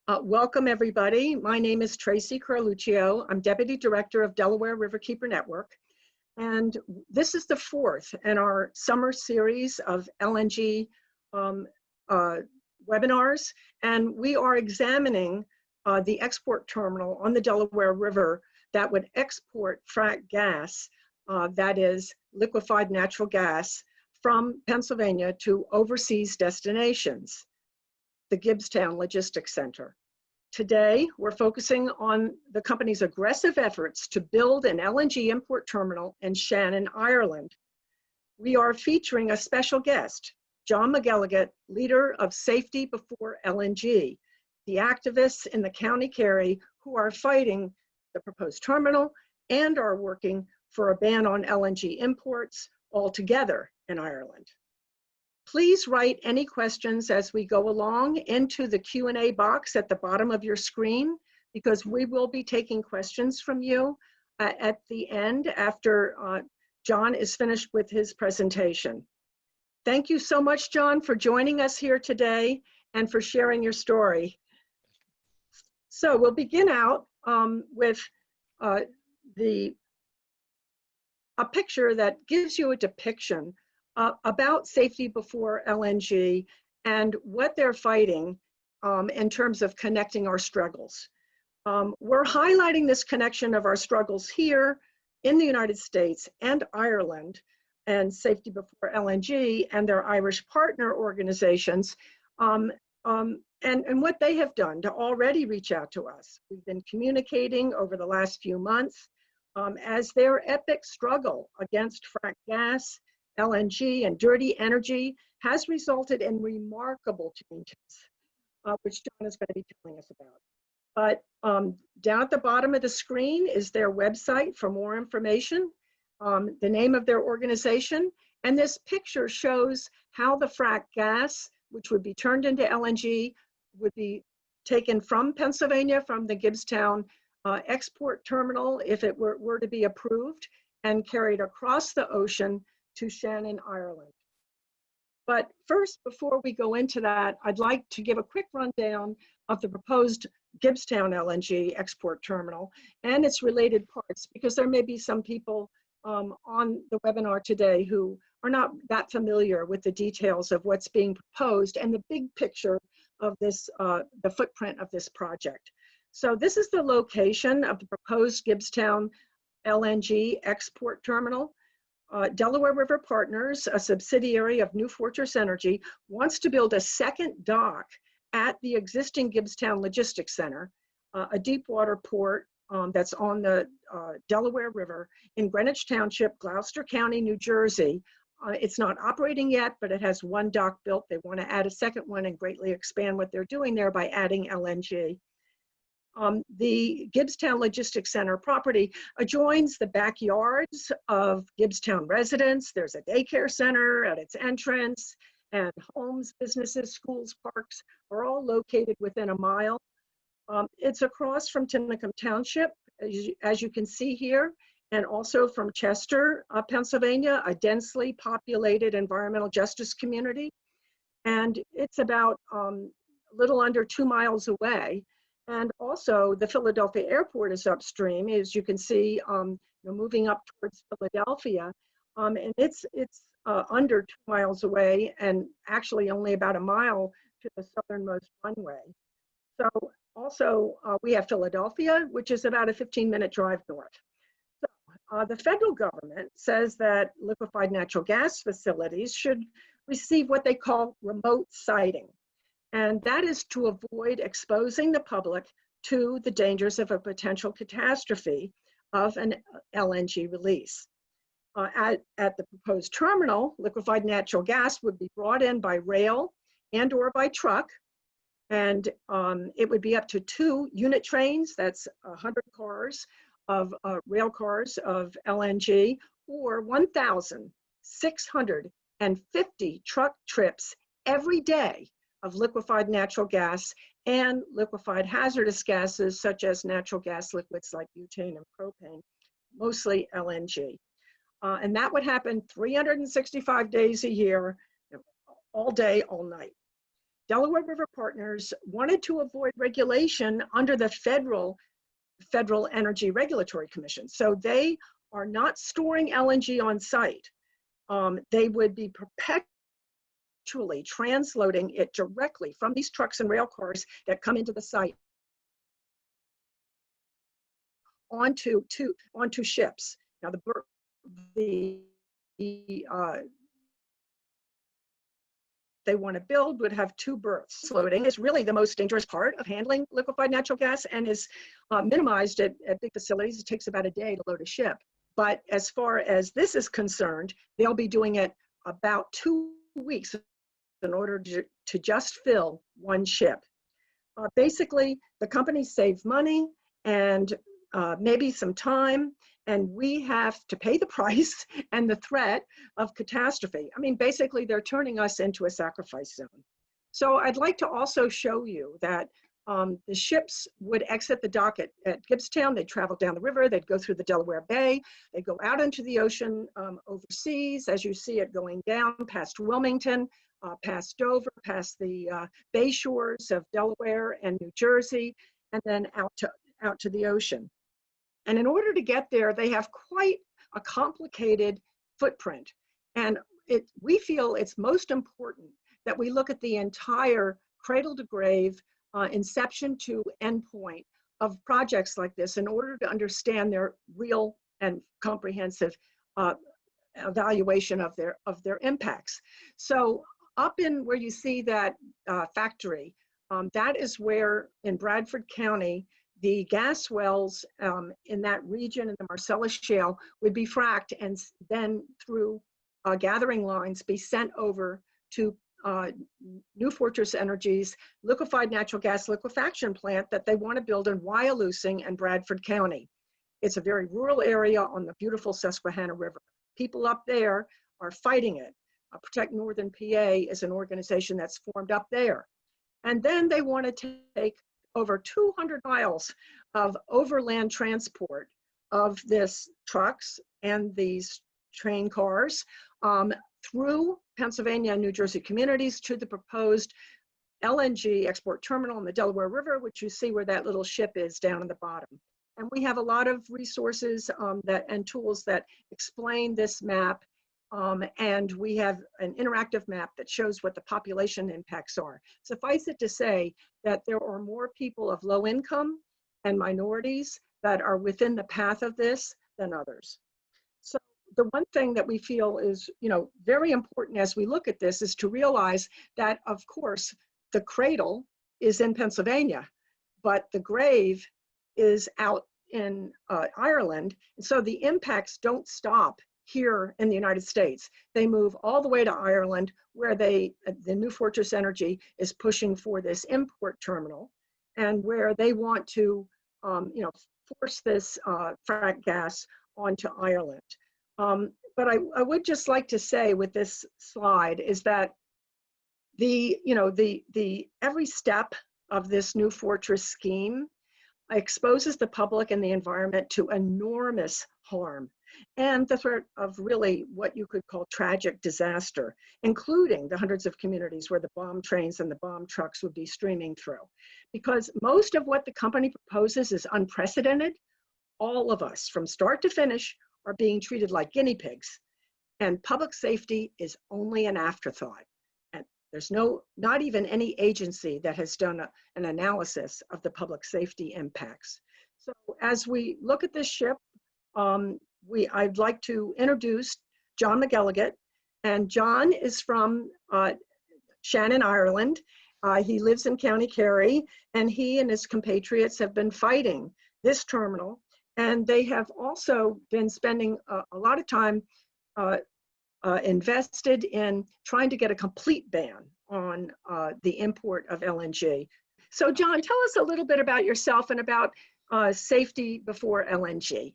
Welcome, everybody. My name is Tracy Carluccio. I'm Deputy Director of Delaware Riverkeeper Network. And this is the fourth in our summer series of LNG webinars. And we are examining the export terminal on the Delaware River that would export fracked gas, that is liquefied natural gas, from Pennsylvania to overseas destinations, the Gibbstown Logistics Center. Today, we're focusing on the company's aggressive efforts to build an LNG import terminal in Shannon, Ireland. We are featuring a special guest, John McElligot, leader of Safety Before LNG, the activists in the County Kerry who are fighting the proposed terminal and are working for a ban on LNG imports altogether in Ireland. Please write any questions as we go along into the Q&A box at the bottom of your screen, because we will be taking questions from you at the end after John is finished with his presentation. Thank you so much, John, for joining us here today and for sharing your story. So we'll begin out with a picture that gives you a depiction about Safety Before LNG and what they're fighting in terms of connecting our struggles. We're highlighting this connection of our struggles here in the United States and Ireland, and Safety Before LNG and their Irish partner organizations, and what they have done to already reach out to us. We've been communicating over the last few months as their epic struggle against fracked gas, LNG, and dirty energy has resulted in remarkable changes, which John is going to be telling us about. But down at the bottom of the screen is their website for more information, the name of their organization, and this picture shows how the fracked gas, which would be turned into LNG, would be taken from Pennsylvania, from the Gibbstown export terminal, if it were to be approved, and carried across the ocean to Shannon, Ireland. But first, before we go into that, I'd like to give a quick rundown of the proposed Gibbstown LNG export terminal and its related parts, because there may be some people on the webinar today who are not that familiar with the details of what's being proposed and the big picture of this, the footprint of this project. So this is the location of the proposed Gibbstown LNG export terminal. Delaware River Partners, a subsidiary of New Fortress Energy, wants to build a second dock at the existing Gibbstown Logistics Center, a deep water port that's on the Delaware River in Greenwich Township, Gloucester County, New Jersey. It's not operating yet, but it has one dock built. They want to add a second one and greatly expand what they're doing there by adding LNG. The Gibbstown Logistics Center property adjoins the backyards of Gibbstown residents. There's a daycare center at its entrance, and homes, businesses, schools, parks are all located within a mile. It's across from Tinicum Township, as you can see here, and also from Chester, Pennsylvania, a densely populated environmental justice community. And it's about a little under 2 miles away. And also the Philadelphia airport is upstream, as you can see, moving up towards Philadelphia. And it's under 2 miles away, and actually only about a mile to the southernmost runway. So also we have Philadelphia, which is about a 15-minute drive north. So the federal government says that liquefied natural gas facilities should receive what they call remote siting. And that is to avoid exposing the public to the dangers of a potential catastrophe of an LNG release. At the proposed terminal, liquefied natural gas would be brought in by rail and or by truck. And it would be up to 2 unit trains, that's 100 cars of rail cars of LNG, or 1,650 truck trips every day of liquefied natural gas and liquefied hazardous gases such as natural gas liquids like butane and propane, mostly LNG. And that would happen 365 days a year, all day, all night. Delaware River Partners wanted to avoid regulation under the Federal Energy Regulatory Commission. So they are not storing LNG on site. They would be perpetually transloading it directly from these trucks and rail cars that come into the site onto ships. Now they want to build would have 2 berths. Loading is really the most dangerous part of handling liquefied natural gas and is minimized at big facilities. It takes about a day to load a ship. But as far as this is concerned, they'll be doing it about 2 weeks in order to just fill 1 ship. Basically, the companies save money and maybe some time, and we have to pay the price and the threat of catastrophe. I mean, basically, they're turning us into a sacrifice zone. So I'd like to also show you that the ships would exit the dock at Gibbstown. They'd travel down the river. They'd go through the Delaware Bay. They'd go out into the ocean overseas, as you see it going down past Wilmington, past Dover, past the bay shores of Delaware and New Jersey, and then out to the ocean. And in order to get there, they have quite a complicated footprint. And we feel it's most important that we look at the entire cradle to grave, inception to endpoint of projects like this in order to understand their real and comprehensive evaluation of their impacts. So up in where you see that factory, that is where in Bradford County, the gas wells in that region in the Marcellus Shale would be fracked and then through gathering lines be sent over to New Fortress Energy's liquefied natural gas liquefaction plant that they want to build in Wyalusing and Bradford County. It's a very rural area on the beautiful Susquehanna River. People up there are fighting it. Protect Northern PA is an organization that's formed up there. And then they want to take over 200 miles of overland transport of this trucks and these train cars through Pennsylvania and New Jersey communities to the proposed LNG export terminal in the Delaware River, which you see where that little ship is down in the bottom. And we have a lot of resources and tools that explain this map. And we have an interactive map that shows what the population impacts are. Suffice it to say that there are more people of low income and minorities that are within the path of this than others. So the one thing that we feel is, very important as we look at this is to realize that, of course, the cradle is in Pennsylvania, but the grave is out in Ireland. And so the impacts don't stop here in the United States. They move all the way to Ireland, where the New Fortress Energy is pushing for this import terminal, and where they want to, force this frack gas onto Ireland. But I would just like to say with this slide is that every step of this New Fortress scheme exposes the public and the environment to enormous harm and the threat of really what you could call tragic disaster, including the hundreds of communities where the bomb trains and the bomb trucks would be streaming through. Because most of what the company proposes is unprecedented. All of us, from start to finish, are being treated like guinea pigs, and public safety is only an afterthought. And there's not even any agency that has done an analysis of the public safety impacts. So as we look at this ship, I'd like to introduce John McElligot, and John is from Shannon, Ireland. He lives in County Kerry, and he and his compatriots have been fighting this terminal, and they have also been spending a lot of time invested in trying to get a complete ban on the import of LNG. So John, tell us a little bit about yourself and about safety before LNG.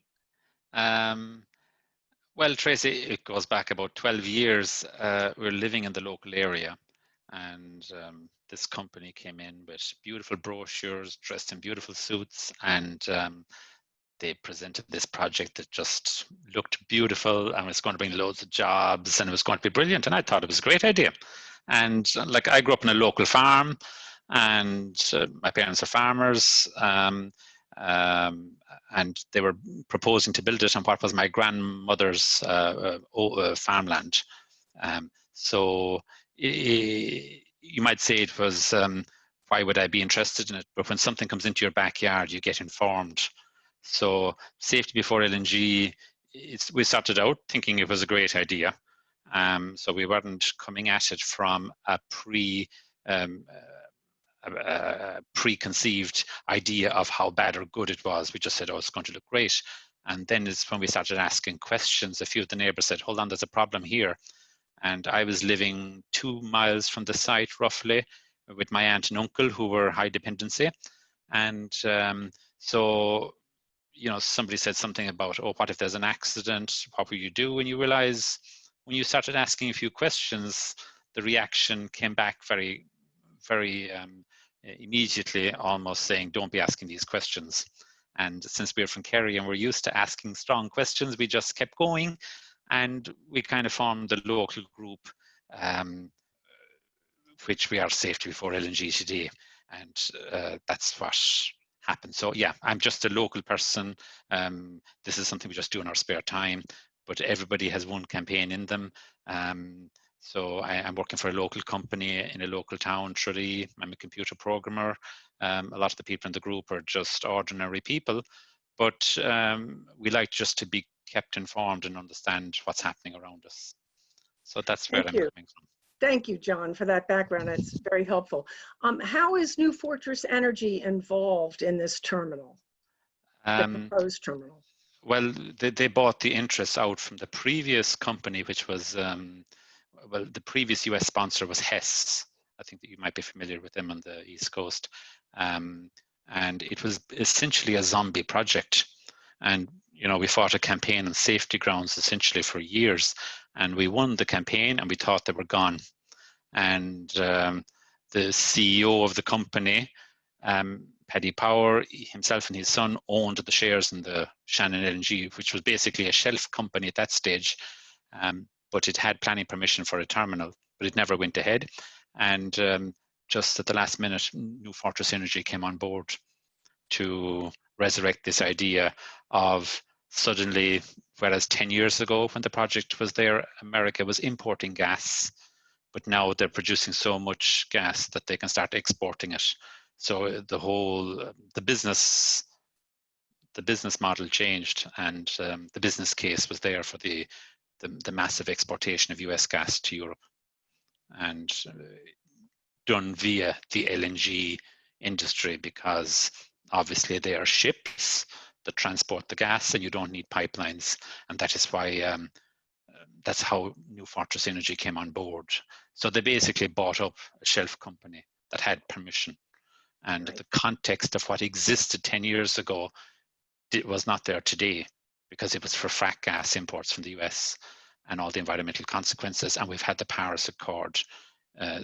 Well, Tracy, it goes back about 12 years. We're living in the local area, and this company came in with beautiful brochures, dressed in beautiful suits, and they presented this project that just looked beautiful and was going to bring loads of jobs and it was going to be brilliant. And I thought it was a great idea. And like, I grew up in a local farm, and my parents are farmers, and they were proposing to build it on what was my grandmother's farmland. So you might say it was, why would I be interested in it? But when something comes into your backyard, you get informed. So safety before LNG, we started out thinking it was a great idea. So we weren't coming at it from a preconceived idea of how bad or good it was. We just said, oh, it's going to look great. And then it's when we started asking questions. A few of the neighbors said, hold on, there's a problem here. And I was living 2 miles from the site, roughly, with my aunt and uncle, who were high dependency. And so, somebody said something about, oh, what if there's an accident? What will you do? And you realize, when you started asking a few questions, the reaction came back very, very immediately, almost saying, don't be asking these questions. And since we're from Kerry and we're used to asking strong questions, we just kept going, and we kind of formed the local group, which we are Safety Before LNG today. And that's what happened. So yeah, I'm just a local person. This is something we just do in our spare time, but everybody has one campaign in them. So I'm working for a local company in a local town, Tracy. I'm a computer programmer. A lot of the people in the group are just ordinary people, but we like just to be kept informed and understand what's happening around us. So that's where I'm coming from. Thank you, John, for that background. That's very helpful. How is New Fortress Energy involved in this terminal, the proposed terminal? Well, they bought the interests out from the previous company, which was, well, the previous US sponsor was Hess. I think that you might be familiar with them on the East Coast. And it was essentially a zombie project. And, we fought a campaign on safety grounds essentially for years. And we won the campaign and we thought they were gone. And the CEO of the company, Paddy Power, himself and his son owned the shares in the Shannon LNG, which was basically a shelf company at that stage. But it had planning permission for a terminal, but it never went ahead. And just at the last minute, New Fortress Energy came on board to resurrect this idea of, suddenly, whereas 10 years ago when the project was there, America was importing gas, but now they're producing so much gas that they can start exporting it. So the business model changed, and the business case was there for the massive exportation of US gas to Europe, and done via the LNG industry, because obviously they are ships that transport the gas and you don't need pipelines. And that is why, that's how New Fortress Energy came on board. So they basically bought up a shelf company that had permission. And the context of what existed 10 years ago, it was not there today, because it was for frack gas imports from the US and all the environmental consequences. And we've had the Paris Accord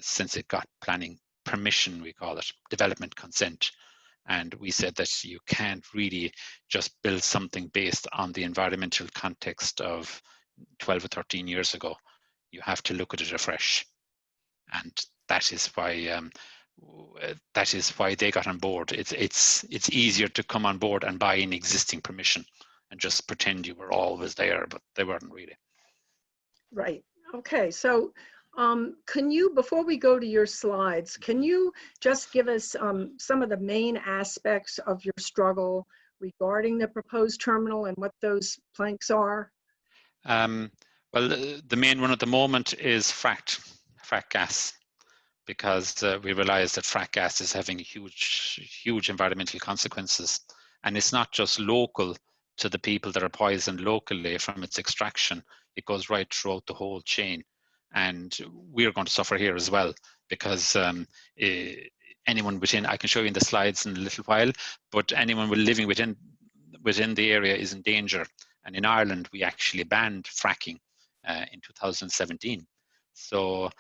since it got planning permission, we call it, development consent. And we said that you can't really just build something based on the environmental context of 12 or 13 years ago. You have to look at it afresh. And that is why they got on board. It's easier to come on board and buy an existing permission and just pretend you were always there, but they weren't really. Right. Okay. So can you, before we go to your slides, can you just give us some of the main aspects of your struggle regarding the proposed terminal and what those planks are? Well, the main one at the moment is frack gas, because we realize that frack gas is having huge environmental consequences. And it's not just local to the people that are poisoned locally from its extraction. It goes right throughout the whole chain. And we're going to suffer here as well, because anyone within, I can show you in the slides in a little while, but anyone living within the area is in danger. And in Ireland, we actually banned fracking in 2017. So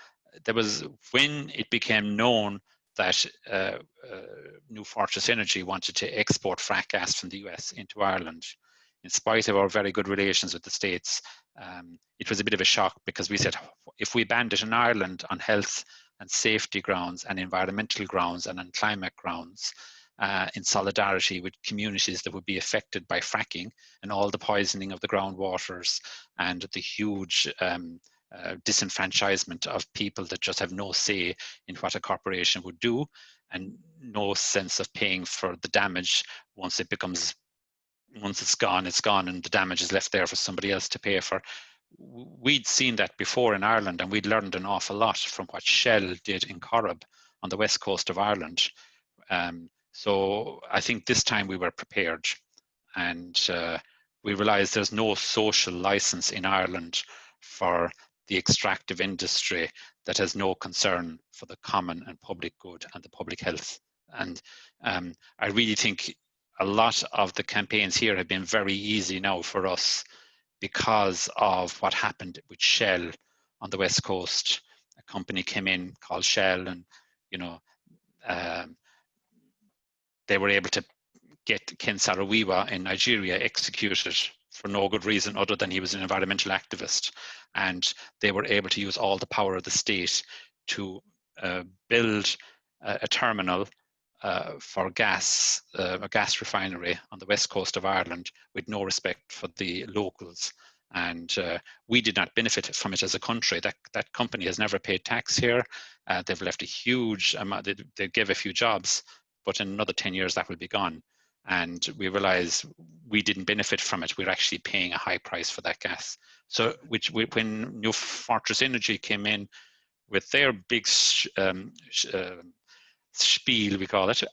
there was, when it became known that New Fortress Energy wanted to export frack gas from the US into Ireland, in spite of our very good relations with the States, it was a bit of a shock, because we said, if we banned it in Ireland on health and safety grounds and environmental grounds and on climate grounds, in solidarity with communities that would be affected by fracking and all the poisoning of the groundwaters and the huge disenfranchisement of people that just have no say in what a corporation would do, and no sense of paying for the damage once it's gone, and the damage is left there for somebody else to pay for. We'd seen that before in Ireland, and we'd learned an awful lot from what Shell did in Corrib on the west coast of Ireland. So I think this time we were prepared, and we realized there's no social license in Ireland for the extractive industry that has no concern for the common and public good and the public health. And I really think a lot of the campaigns here have been very easy now for us because of what happened with Shell on the west coast. A company came in called Shell, and they were able to get Ken Saro-Wiwa in Nigeria executed for no good reason other than he was an environmental activist. And they were able to use all the power of the state to build a terminal for gas, a gas refinery on the west coast of Ireland with no respect for the locals. And we did not benefit from it as a country. That company has never paid tax here. They've left a huge amount, they gave a few jobs, but in another 10 years that will be gone. And we realized we didn't benefit from it. We're actually paying a high price for that gas. So when New Fortress Energy came in with their big spiel, we call it,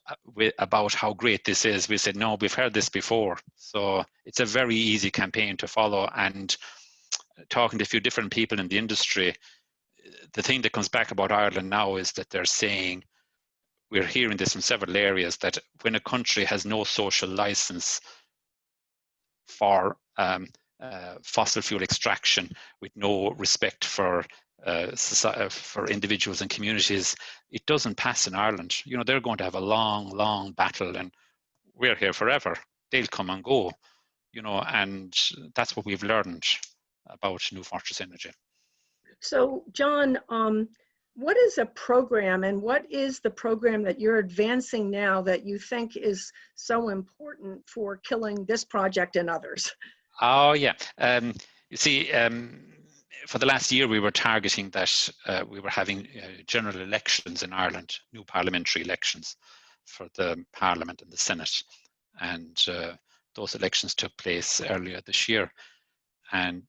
about how great this is, we said, no, we've heard this before. So it's a very easy campaign to follow. And talking to a few different people in the industry, the thing that comes back about Ireland now is that they're saying, we're hearing this from several areas, that when a country has no social license for fossil fuel extraction with no respect for individuals and communities, it doesn't pass in Ireland. They're going to have a long, long battle, and we're here forever. They'll come and go, and that's what we've learned about New Fortress Energy. So, John, what is a program, and what is the program that you're advancing now that you think is so important for killing this project and others? Oh, yeah. You see, for the last year, we were targeting that we were having general elections in Ireland, new parliamentary elections for the Parliament and the Senate. And those elections took place earlier this year. And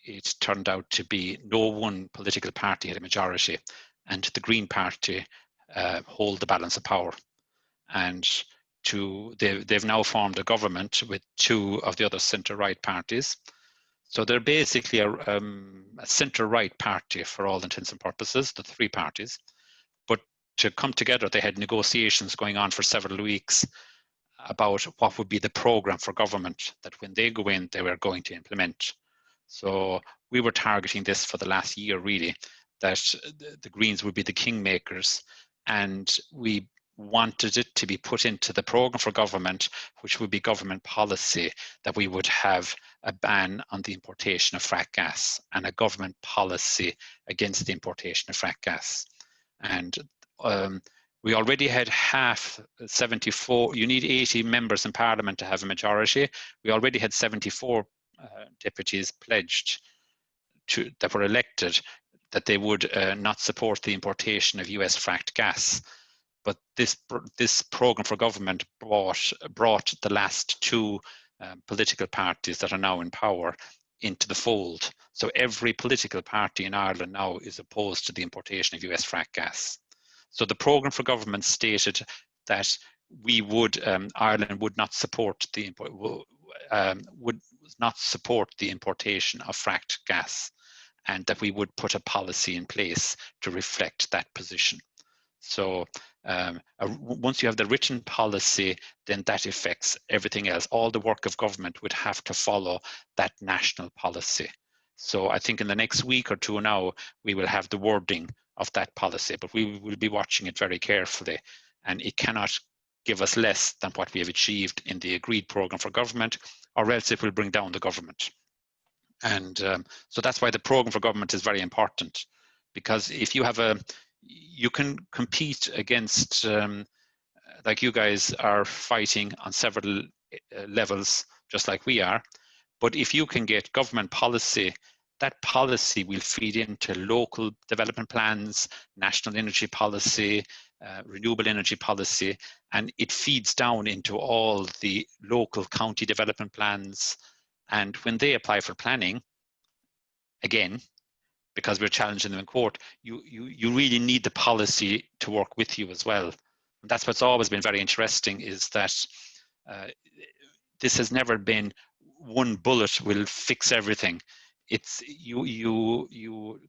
it turned out to be no one political party had a majority, and the Green Party hold the balance of power. And they've now formed a government with two of the other centre-right parties. So they're basically a centre-right party for all intents and purposes, the three parties. But to come together, they had negotiations going on for several weeks about what would be the programme for government that when they go in, they were going to implement. So we were targeting this for the last year, really, that the Greens would be the kingmakers, and we wanted it to be put into the programme for government, which would be government policy, that we would have a ban on the importation of frack gas and a government policy against the importation of frack gas. And we already had 74, you need 80 members in Parliament to have a majority. We already had 74 deputies pledged that were elected that they would not support the importation of US fracked gas. But this programme for government brought the last two political parties that are now in power into the fold. So every political party in Ireland now is opposed to the importation of US fracked gas. So the programme for government stated that we would, Ireland would not support the importation of fracked gas, and that we would put a policy in place to reflect that position. So once you have the written policy, then that affects everything else. All the work of government would have to follow that national policy. So I think in the next week or two now, we will have the wording of that policy, but we will be watching it very carefully, and it cannot give us less than what we have achieved in the agreed program for government, or else it will bring down the government. And so that's why the program for government is very important, because if you have you can compete against, like you guys are fighting on several levels, just like we are. But if you can get government policy, that policy will feed into local development plans, national energy policy, renewable energy policy, and it feeds down into all the local county development plans. And when they apply for planning, again, because we're challenging them in court, you really need the policy to work with you as well. And that's what's always been very interesting, is that this has never been one bullet will fix everything. It's you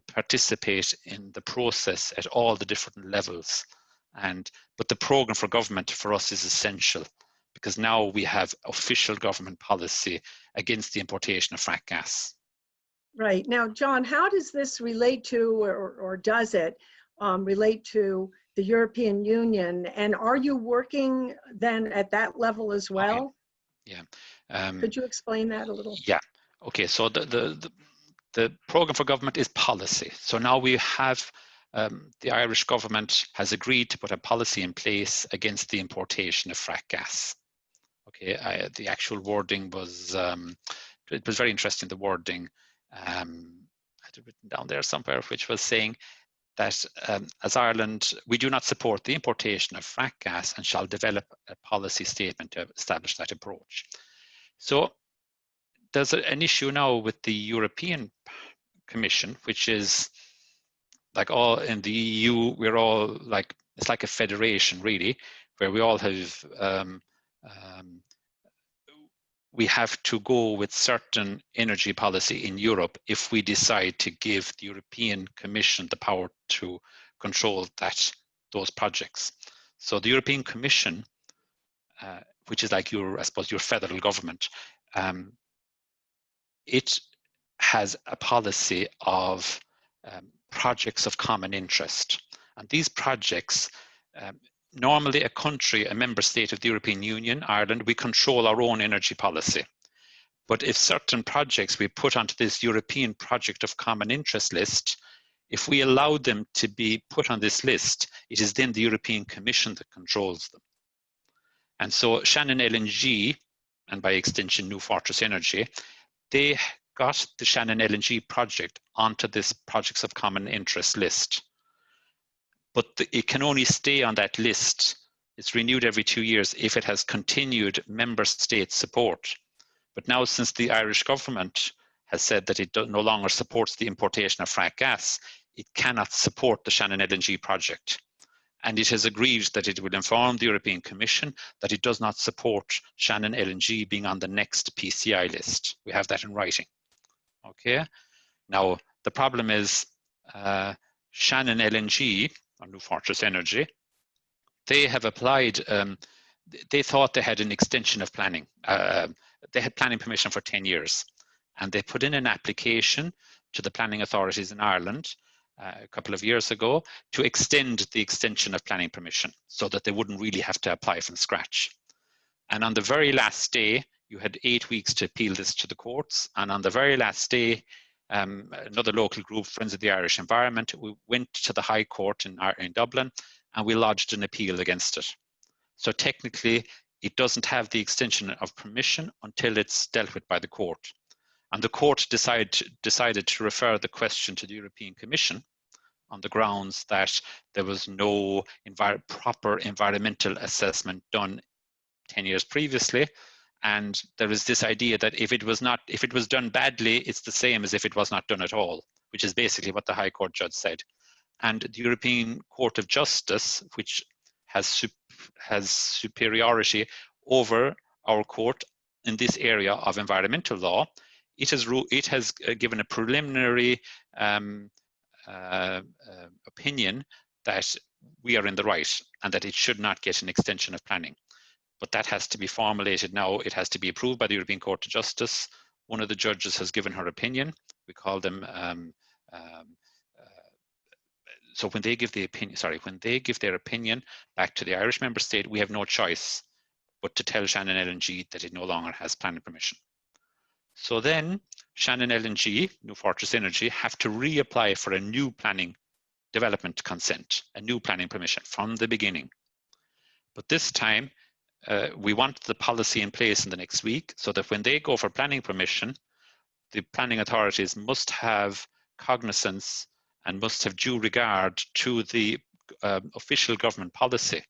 participate in the process at all the different levels. But the program for government for us is essential, because now we have official government policy against the importation of frack gas. Right. Now, John, how does this relate to, or does it relate to the European Union? And are you working then at that level as well? Okay. Yeah. Could you explain that a little? Yeah. Okay. So the program for government is policy. So now we have the Irish government has agreed to put a policy in place against the importation of frack gas. Okay. The actual wording was it was very interesting. The wording. I had it written down there somewhere, which was saying that as Ireland, we do not support the importation of frack gas and shall develop a policy statement to establish that approach. So there's an issue now with the European Commission, which is like all in the EU, we're all like, it's like a federation really, where we all have we have to go with certain energy policy in Europe if we decide to give the European Commission the power to control those projects. So the European Commission, which is like I suppose your federal government, it has a policy of projects of common interest. And these projects, normally a country, a member state of the European Union, Ireland, we control our own energy policy. But if certain projects we put onto this European project of common interest list, if we allow them to be put on this list, it is then the European Commission that controls them. And so Shannon LNG, and by extension New Fortress Energy, they got the Shannon LNG project onto this projects of common interest list. But it can only stay on that list. It's renewed every 2 years if it has continued member state support. But now, since the Irish government has said that it no longer supports the importation of frack gas, it cannot support the Shannon LNG project. And it has agreed that it will inform the European Commission that it does not support Shannon LNG being on the next PCI list. We have that in writing. Okay. Now, the problem is Shannon LNG, or New Fortress Energy, they have applied, they thought they had an extension of planning. They had planning permission for 10 years. And they put in an application to the planning authorities in Ireland a couple of years ago to extend the extension of planning permission so that they wouldn't really have to apply from scratch. And on the very last day, you had 8 weeks to appeal this to the courts. And on the very last day, another local group, Friends of the Irish Environment, we went to the High Court in Dublin and we lodged an appeal against it. So technically, it doesn't have the extension of permission until it's dealt with by the court. And the court decided to refer the question to the European Commission on the grounds that there was no proper environmental assessment done 10 years previously. And there is this idea that if it was done badly, it's the same as if it was not done at all, which is basically what the High Court judge said. And the European Court of Justice, which has superiority over our court in this area of environmental law, it has given a preliminary opinion that we are in the right and that it should not get an extension of planning. But that has to be formulated now. It has to be approved by the European Court of Justice. One of the judges has given her opinion. We call them so when they give the opinion, when they give their opinion back to the Irish member state, we have no choice but to tell Shannon LNG that it no longer has planning permission. So then Shannon LNG, New Fortress Energy, have to reapply for a new planning development consent, a new planning permission from the beginning. But this time, we want the policy in place in the next week so that when they go for planning permission, the planning authorities must have cognizance and must have due regard to the official government policy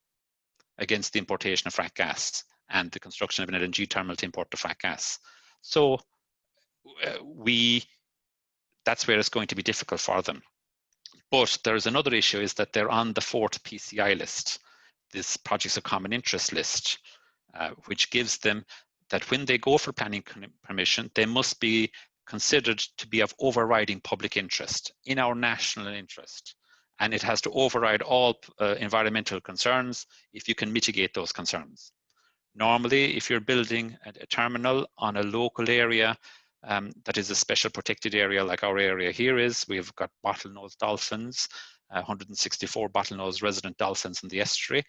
against the importation of frack gas and the construction of an LNG terminal to import the frack gas. So that's where it's going to be difficult for them. But there's another issue, is that they're on the 4th PCI list, this Projects of Common Interest list, which gives them that when they go for planning permission, they must be considered to be of overriding public interest, in our national interest. And it has to override all environmental concerns if you can mitigate those concerns. Normally, if you're building a terminal on a local area that is a special protected area like our area here is, we've got bottlenose dolphins, 164 bottlenose resident dolphins in the estuary.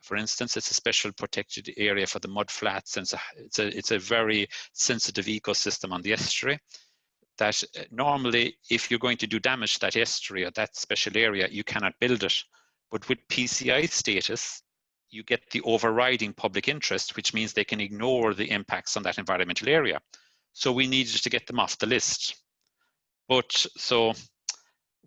For instance, it's a special protected area for the mud flats, and it's a very sensitive ecosystem on the estuary. That normally, if you're going to do damage to that estuary or that special area, you cannot build it. But with PCI status, you get the overriding public interest, which means they can ignore the impacts on that environmental area. So we needed to get them off the list. But so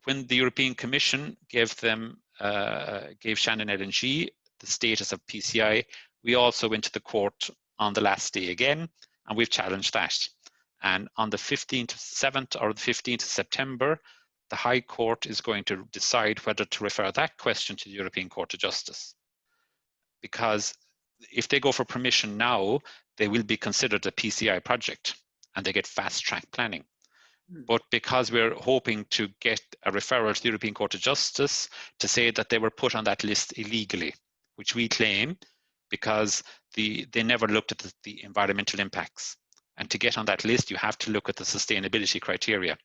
when the European Commission gave Shannon LNG the status of PCI, we also went to the court on the last day again, and we've challenged that. And on the 15th of 7th or the 15th of September, the High Court is going to decide whether to refer that question to the European Court of Justice. Because if they go for permission now, they will be considered a PCI project and they get fast track planning. But because we're hoping to get a referral to the European Court of Justice to say that they were put on that list illegally, which we claim because they never looked at the environmental impacts. And to get on that list, you have to look at the sustainability criteria.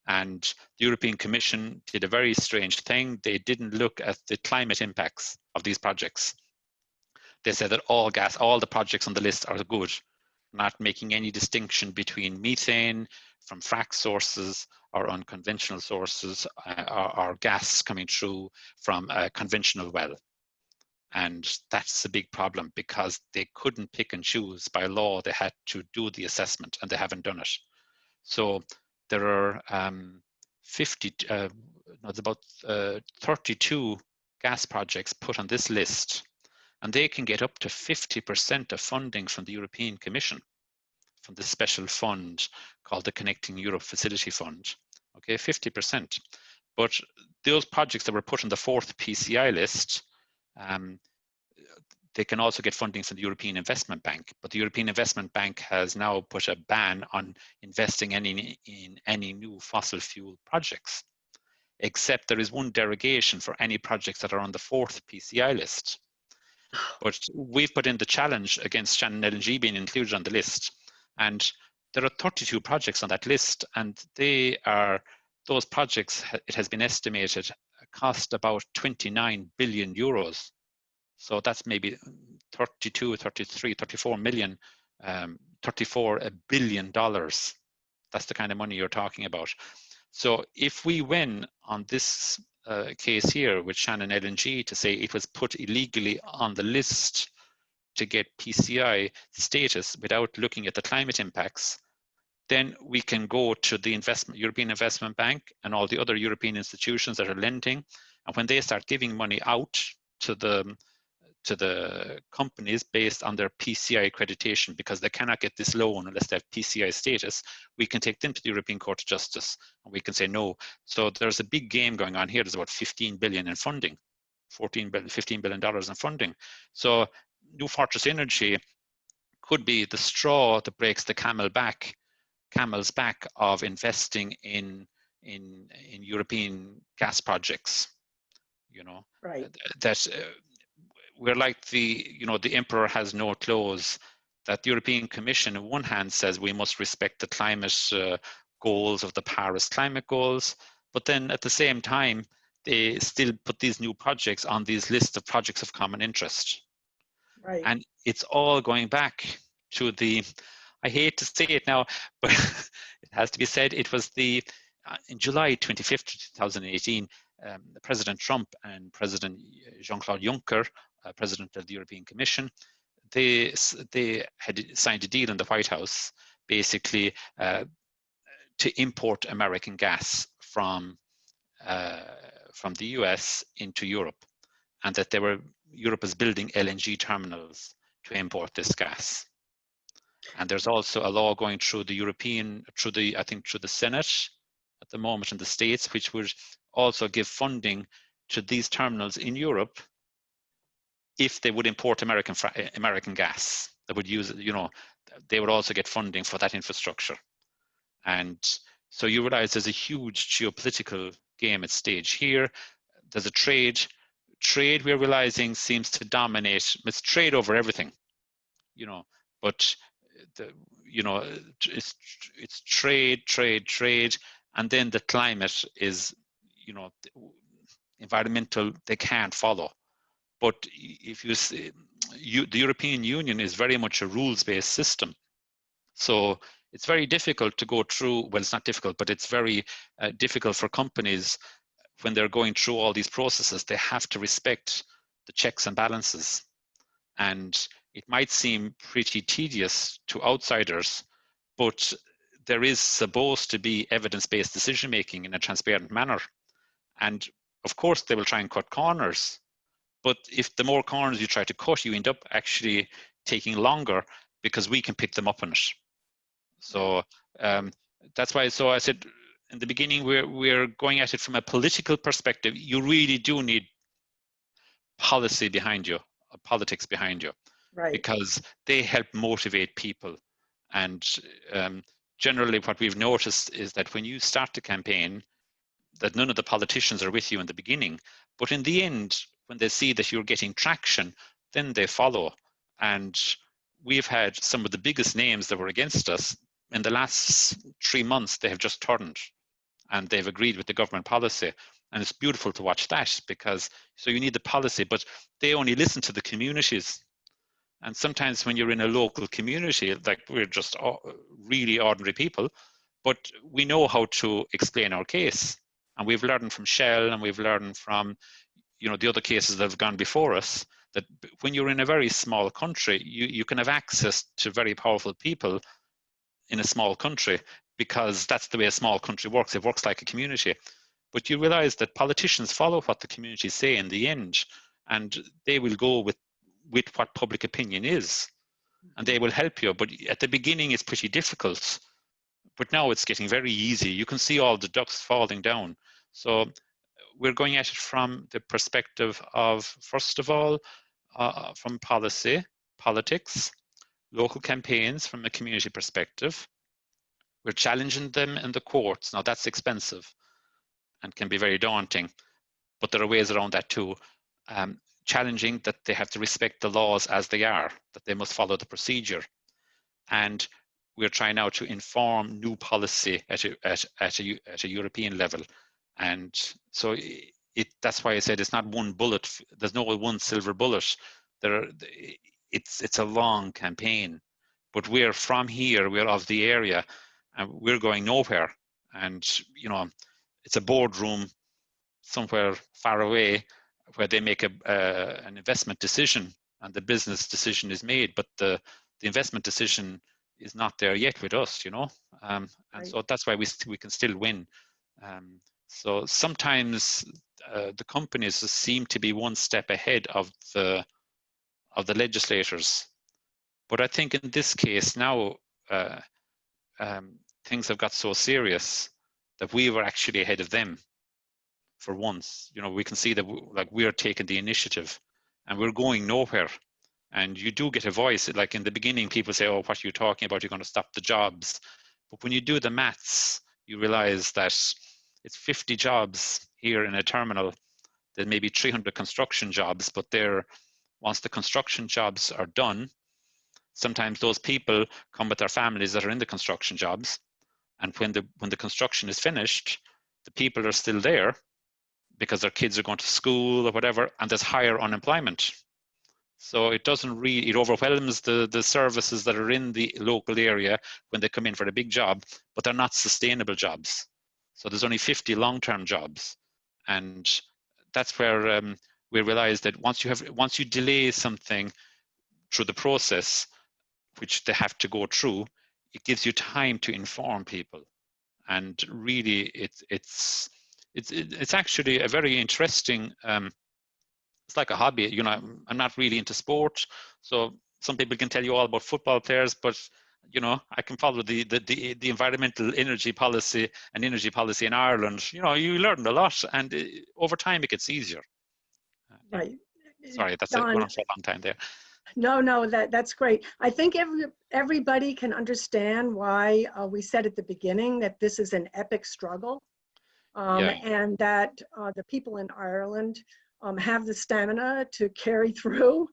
And the European Commission did a very strange thing. They didn't look at the climate impacts of these projects. They said that all the projects on the list are good, not making any distinction between methane from frack sources or unconventional sources or gas coming through from a conventional well. And that's a big problem because they couldn't pick and choose. By law, they had to do the assessment and they haven't done it. So there are 32 gas projects put on this list, and they can get up to 50% of funding from the European Commission, from this special fund called the Connecting Europe Facility Fund. Okay, 50%. But those projects that were put on the 4th PCI list, they can also get funding from the European Investment Bank. But the European Investment Bank has now put a ban on investing in any new fossil fuel projects, except there is one derogation for any projects that are on the 4th PCI list. But we've put in the challenge against Shannon LNG being included on the list. And there are 32 projects on that list, and those projects, it has been estimated, cost about 29 billion euros. So that's maybe 32, 33, 34 million, $34 billion. That's the kind of money you're talking about. So if we win on this case here with Shannon LNG to say it was put illegally on the list to get PCI status without looking at the climate impacts, then we can go to the European Investment Bank and all the other European institutions that are lending. And when they start giving money out to the companies based on their PCI accreditation, because they cannot get this loan unless they have PCI status, we can take them to the European Court of Justice and we can say no. So there's a big game going on here. There's about 15 billion in funding, $15 billion in funding. So New Fortress Energy could be the straw that breaks the camel's back of investing in European gas projects. You know, Right. That we're like the emperor has no clothes. That the European Commission on one hand says we must respect the climate goals of the Paris climate goals, but then at the same time they still put these new projects on these lists of projects of common interest. Right. And it's all going back to the, I hate to say it now, but it has to be said, it was the, in July 25th, 2018, President Trump and President Jean-Claude Juncker, President of the European Commission, they had signed a deal in the White House, basically to import American gas from the US into Europe, and that Europe is building LNG terminals to import this gas. And there's also a law going through the I think through the Senate at the moment in the States, which would also give funding to these terminals in Europe if they would import American gas. They would use it, they would also get funding for that infrastructure. And so you realize there's a huge geopolitical game at stage here. There's a trade we're realizing seems to dominate. It's trade over everything, but it's trade, and then the climate is, environmental, they can't follow. But if you see, the European Union is very much a rules-based system. So it's very difficult to go through, well, it's not difficult, but it's very difficult for companies when they're going through all these processes. They have to respect the checks and balances. And it might seem pretty tedious to outsiders, but there is supposed to be evidence-based decision-making in a transparent manner. And of course, they will try and cut corners. But if the more corners you try to cut, you end up actually taking longer because we can pick them up on it. So that's why, so I said in the beginning, we're going at it from a political perspective. You really do need policy behind you, politics behind you, Right. because they help motivate people. And generally what we've noticed is that when you start a campaign, that none of the politicians are with you in the beginning, but in the end, when they see that you're getting traction, then they follow. And we've had some of the biggest names that were against us in the last 3 months, they have just turned and they've agreed with the government policy. And it's beautiful to watch that, because so you need the policy, but they only listen to the communities. And sometimes when you're in a local community, like we're just really ordinary people, but we know how to explain our case. And we've learned from Shell, and we've learned from the other cases that have gone before us, that when you're in a very small country, you can have access to very powerful people in a small country, because that's the way a small country works. It works like a community. But you realize that politicians follow what the communities say in the end, and they will go with what public opinion is, and they will help you. But at the beginning, it's pretty difficult. But now it's getting very easy. You can see all the ducks falling down. So we're going at it from the perspective of, first of all, from politics, local campaigns from a community perspective. We're challenging them in the courts. Now that's expensive and can be very daunting, but there are ways around that too. Challenging that they have to respect the laws as they are, that they must follow the procedure. And we're trying now to inform new policy at a European level. And so that's why I said it's not one bullet. There's no one silver bullet. It's a long campaign, but we're from here, we're of the area, and we're going nowhere. And it's a boardroom somewhere far away where they make an investment decision, and the business decision is made, but the investment decision is not there yet with us, and right. So that's why we can still win. So sometimes the companies seem to be one step ahead of the legislators, but I think in this case now things have got so serious that we were actually ahead of them. For once, we can see that we're taking the initiative, and we're going nowhere. And you do get a voice. Like in the beginning, people say, "Oh, what are you talking about? You're going to stop the jobs." But when you do the maths, you realize that it's 50 jobs here in a terminal. There's maybe 300 construction jobs, but once the construction jobs are done, sometimes those people come with their families that are in the construction jobs. And when the construction is finished, the people are still there, because their kids are going to school or whatever, and there's higher unemployment. So it doesn't really, it overwhelms the services that are in the local area when they come in for a big job, but they're not sustainable jobs. So there's only 50 long-term jobs. And that's where we realize that once you delay something through the process, which they have to go through, it gives you time to inform people. And really, it's actually a very interesting. It's like a hobby. You know, I'm not really into sport, so some people can tell you all about football players, but you know, I can follow the environmental energy policy and energy policy in Ireland. You know, you learn a lot, and over time it gets easier. Right. Sorry, that's Don, going on for a long time there. No, that's great. I think everybody can understand why we said at the beginning that this is an epic struggle, Yeah. and that the people in Ireland have the stamina to carry through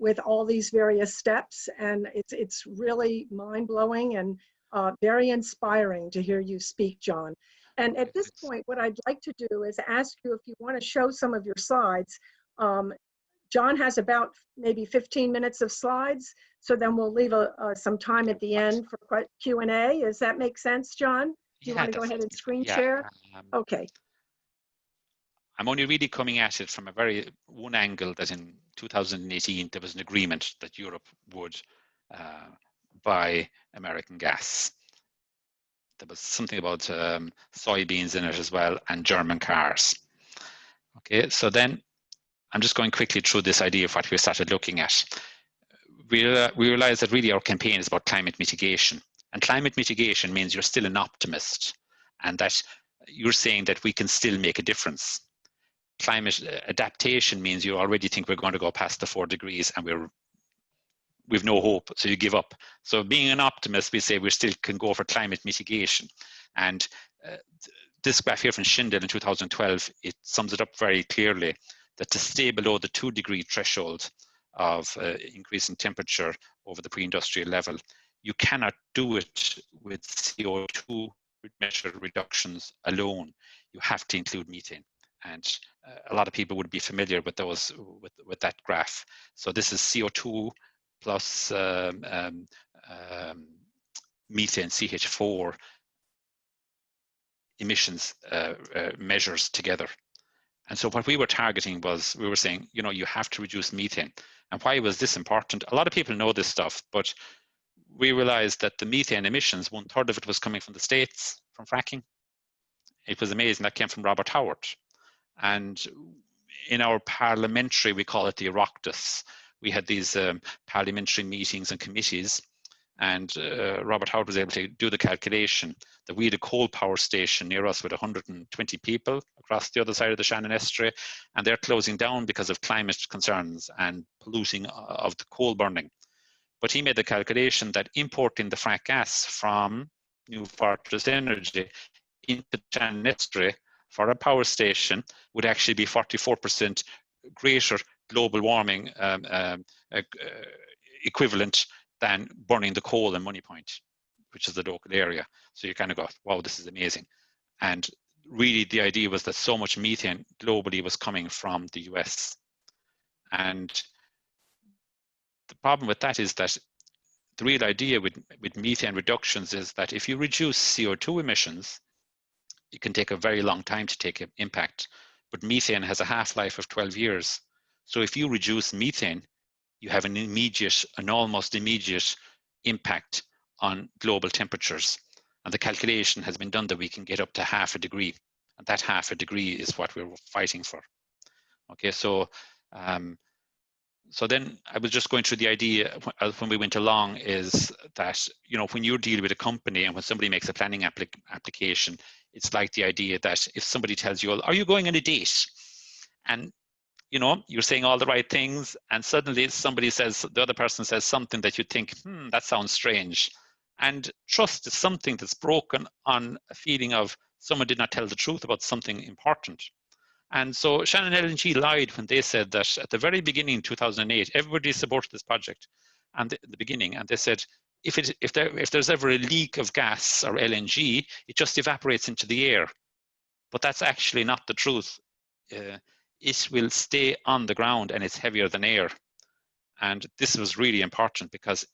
with all these various steps. And it's really mind-blowing and very inspiring to hear you speak, John. And at this point, what I'd like to do is ask you if you want to show some of your slides. John has about maybe 15 minutes of slides, so then we'll leave some time at the end for Q&A. Does that make sense, John? Do you want to go ahead and screen share? Okay. I'm only really coming at it from one angle, that in 2018 there was an agreement that Europe would buy American gas. There was something about soybeans in it as well, and German cars. Okay, so then I'm just going quickly through this idea of what we started looking at. We realized that really our campaign is about climate mitigation. And climate mitigation means you're still an optimist, and that you're saying that we can still make a difference. Climate adaptation means you already think we're going to go past the 4 degrees and we've no hope, so you give up. So being an optimist, we say we still can go for climate mitigation. And this graph here from Schindel in 2012, it sums it up very clearly, that to stay below the 2-degree threshold of increase in temperature over the pre-industrial level, you cannot do it with CO2 measure reductions alone. You have to include methane. And a lot of people would be familiar with those, with that graph. So this is CO2 plus methane, CH4 emissions measures together. And so what we were targeting was, we were saying, you know, you have to reduce methane. And why was this important? A lot of people know this stuff, but we realized that the methane emissions, 1/3 of it was coming from the States, from fracking. It was amazing, that came from Robert Howard. And in our parliamentary, we call it the Oireachtas, we had these parliamentary meetings and committees, and Robert Howard was able to do the calculation that we had a coal power station near us with 120 people across the other side of the Shannon Estuary, and they're closing down because of climate concerns and polluting of the coal burning. But he made the calculation that importing the frack gas from New Fortress Energy into the Shannon Estuary for a power station would actually be 44% greater global warming equivalent than burning the coal in Moneypoint, which is the local area. So you kind of go, wow, this is amazing. And really the idea was that so much methane globally was coming from the US. And the problem with that is that the real idea with methane reductions is that if you reduce CO2 emissions, it can take a very long time to take an impact, but methane has a half-life of 12 years. So if you reduce methane, you have an almost immediate impact on global temperatures. And the calculation has been done that we can get up to 0.5 degree. And that 0.5 degree is what we're fighting for. Okay, so so then I was just going through the idea when we went along is that, you know, when you're dealing with a company and when somebody makes a planning application, it's like the idea that if somebody tells you, are you going on a date? And, you know, you're saying all the right things, and suddenly somebody says, the other person says something that you think, that sounds strange. And trust is something that's broken on a feeling of someone did not tell the truth about something important. And so Shannon LNG lied when they said that at the very beginning, 2008, everybody supported this project and at the beginning, and they said, if there's ever a leak of gas or LNG, it just evaporates into the air. But that's actually not the truth. it will stay on the ground and it's heavier than air. And this was really important because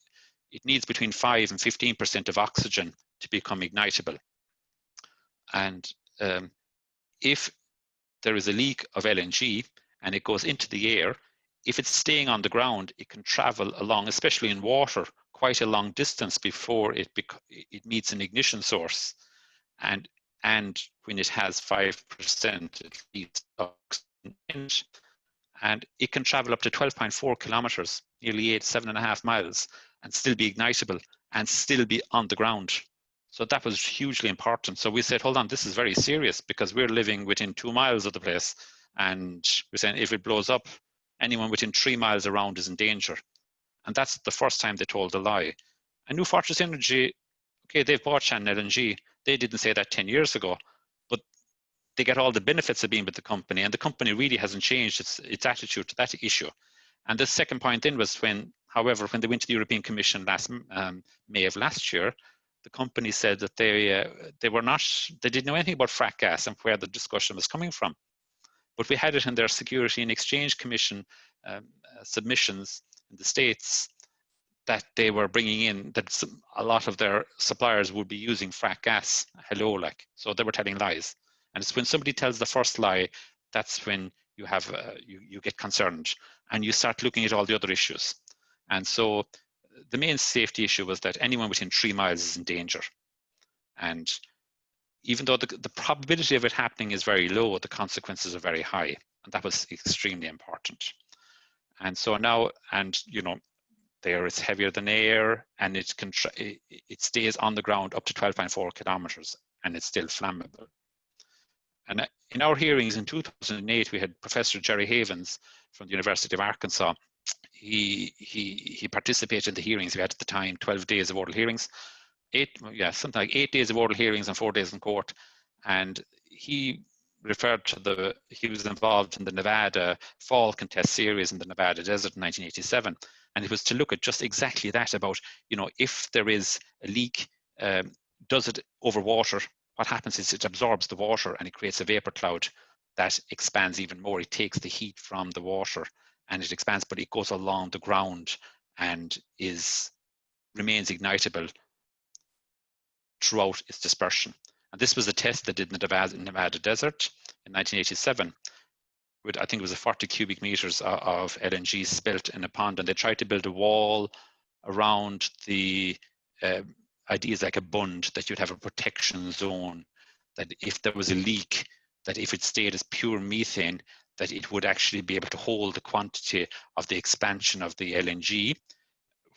it needs between 5 and 15% of oxygen to become ignitable. And if there is a leak of LNG and it goes into the air, if it's staying on the ground, it can travel along, especially in water, quite a long distance before it meets an ignition source. And when it has 5%, it leaves oxygen in it. And it can travel up to 12.4 kilometers, nearly 7.5 miles, and still be ignitable and still be on the ground. So that was hugely important. So we said, hold on, this is very serious because we're living within 2 miles of the place. And we're saying if it blows up, anyone within 3 miles around is in danger. And that's the first time they told a lie. And New Fortress Energy, okay, they've bought Shannon LNG. They didn't say that 10 years ago, but they get all the benefits of being with the company. And the company really hasn't changed its attitude to that issue. And the second point then was when, however, when they went to the European Commission last May of last year, the company said that they didn't know anything about frack gas and where the discussion was coming from. But we had it in their Security and Exchange Commission submissions in the States that they were bringing in that a lot of their suppliers would be using frack gas. Hello, like, so they were telling lies. And it's when somebody tells the first lie, that's when you have you get concerned and you start looking at all the other issues. And so the main safety issue was that anyone within 3 miles is in danger. And even though the probability of it happening is very low, the consequences are very high. And that was extremely important. And so now, and you know, there it's heavier than air and it stays on the ground up to 12.4 kilometers and it's still flammable. And in our hearings in 2008, we had Professor Jerry Havens from the University of Arkansas. He participated in the hearings. We had at the time 12 days of oral hearings, something like 8 days of oral hearings and 4 days in court. And he referred to he was involved in the Nevada Falcon test series in the Nevada desert in 1987. And it was to look at just exactly that about, you know, if there is a leak, does it over water? What happens is it absorbs the water and it creates a vapor cloud that expands even more. It takes the heat from the water and it expands, but it goes along the ground and remains ignitable throughout its dispersion. And this was a test they did in the Nevada desert in 1987. With, I think it was 40 cubic meters of LNG spilt in a pond, and they tried to build a wall around the ideas like a bund, that you'd have a protection zone, that if there was a leak, that if it stayed as pure methane, that it would actually be able to hold the quantity of the expansion of the LNG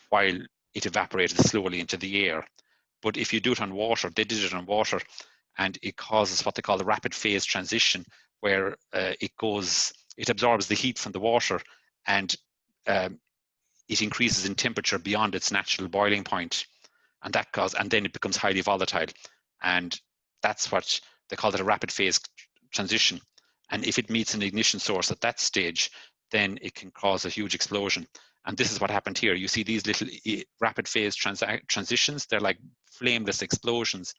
while it evaporated slowly into the air. But if you do it on water, they did it on water, and it causes what they call the rapid phase transition, where it absorbs the heat from the water and it increases in temperature beyond its natural boiling point. And then it becomes highly volatile. And that's what they call it, a rapid phase transition. And if it meets an ignition source at that stage, then it can cause a huge explosion. And this is what happened here. You see these little rapid phase transitions, they're like flameless explosions.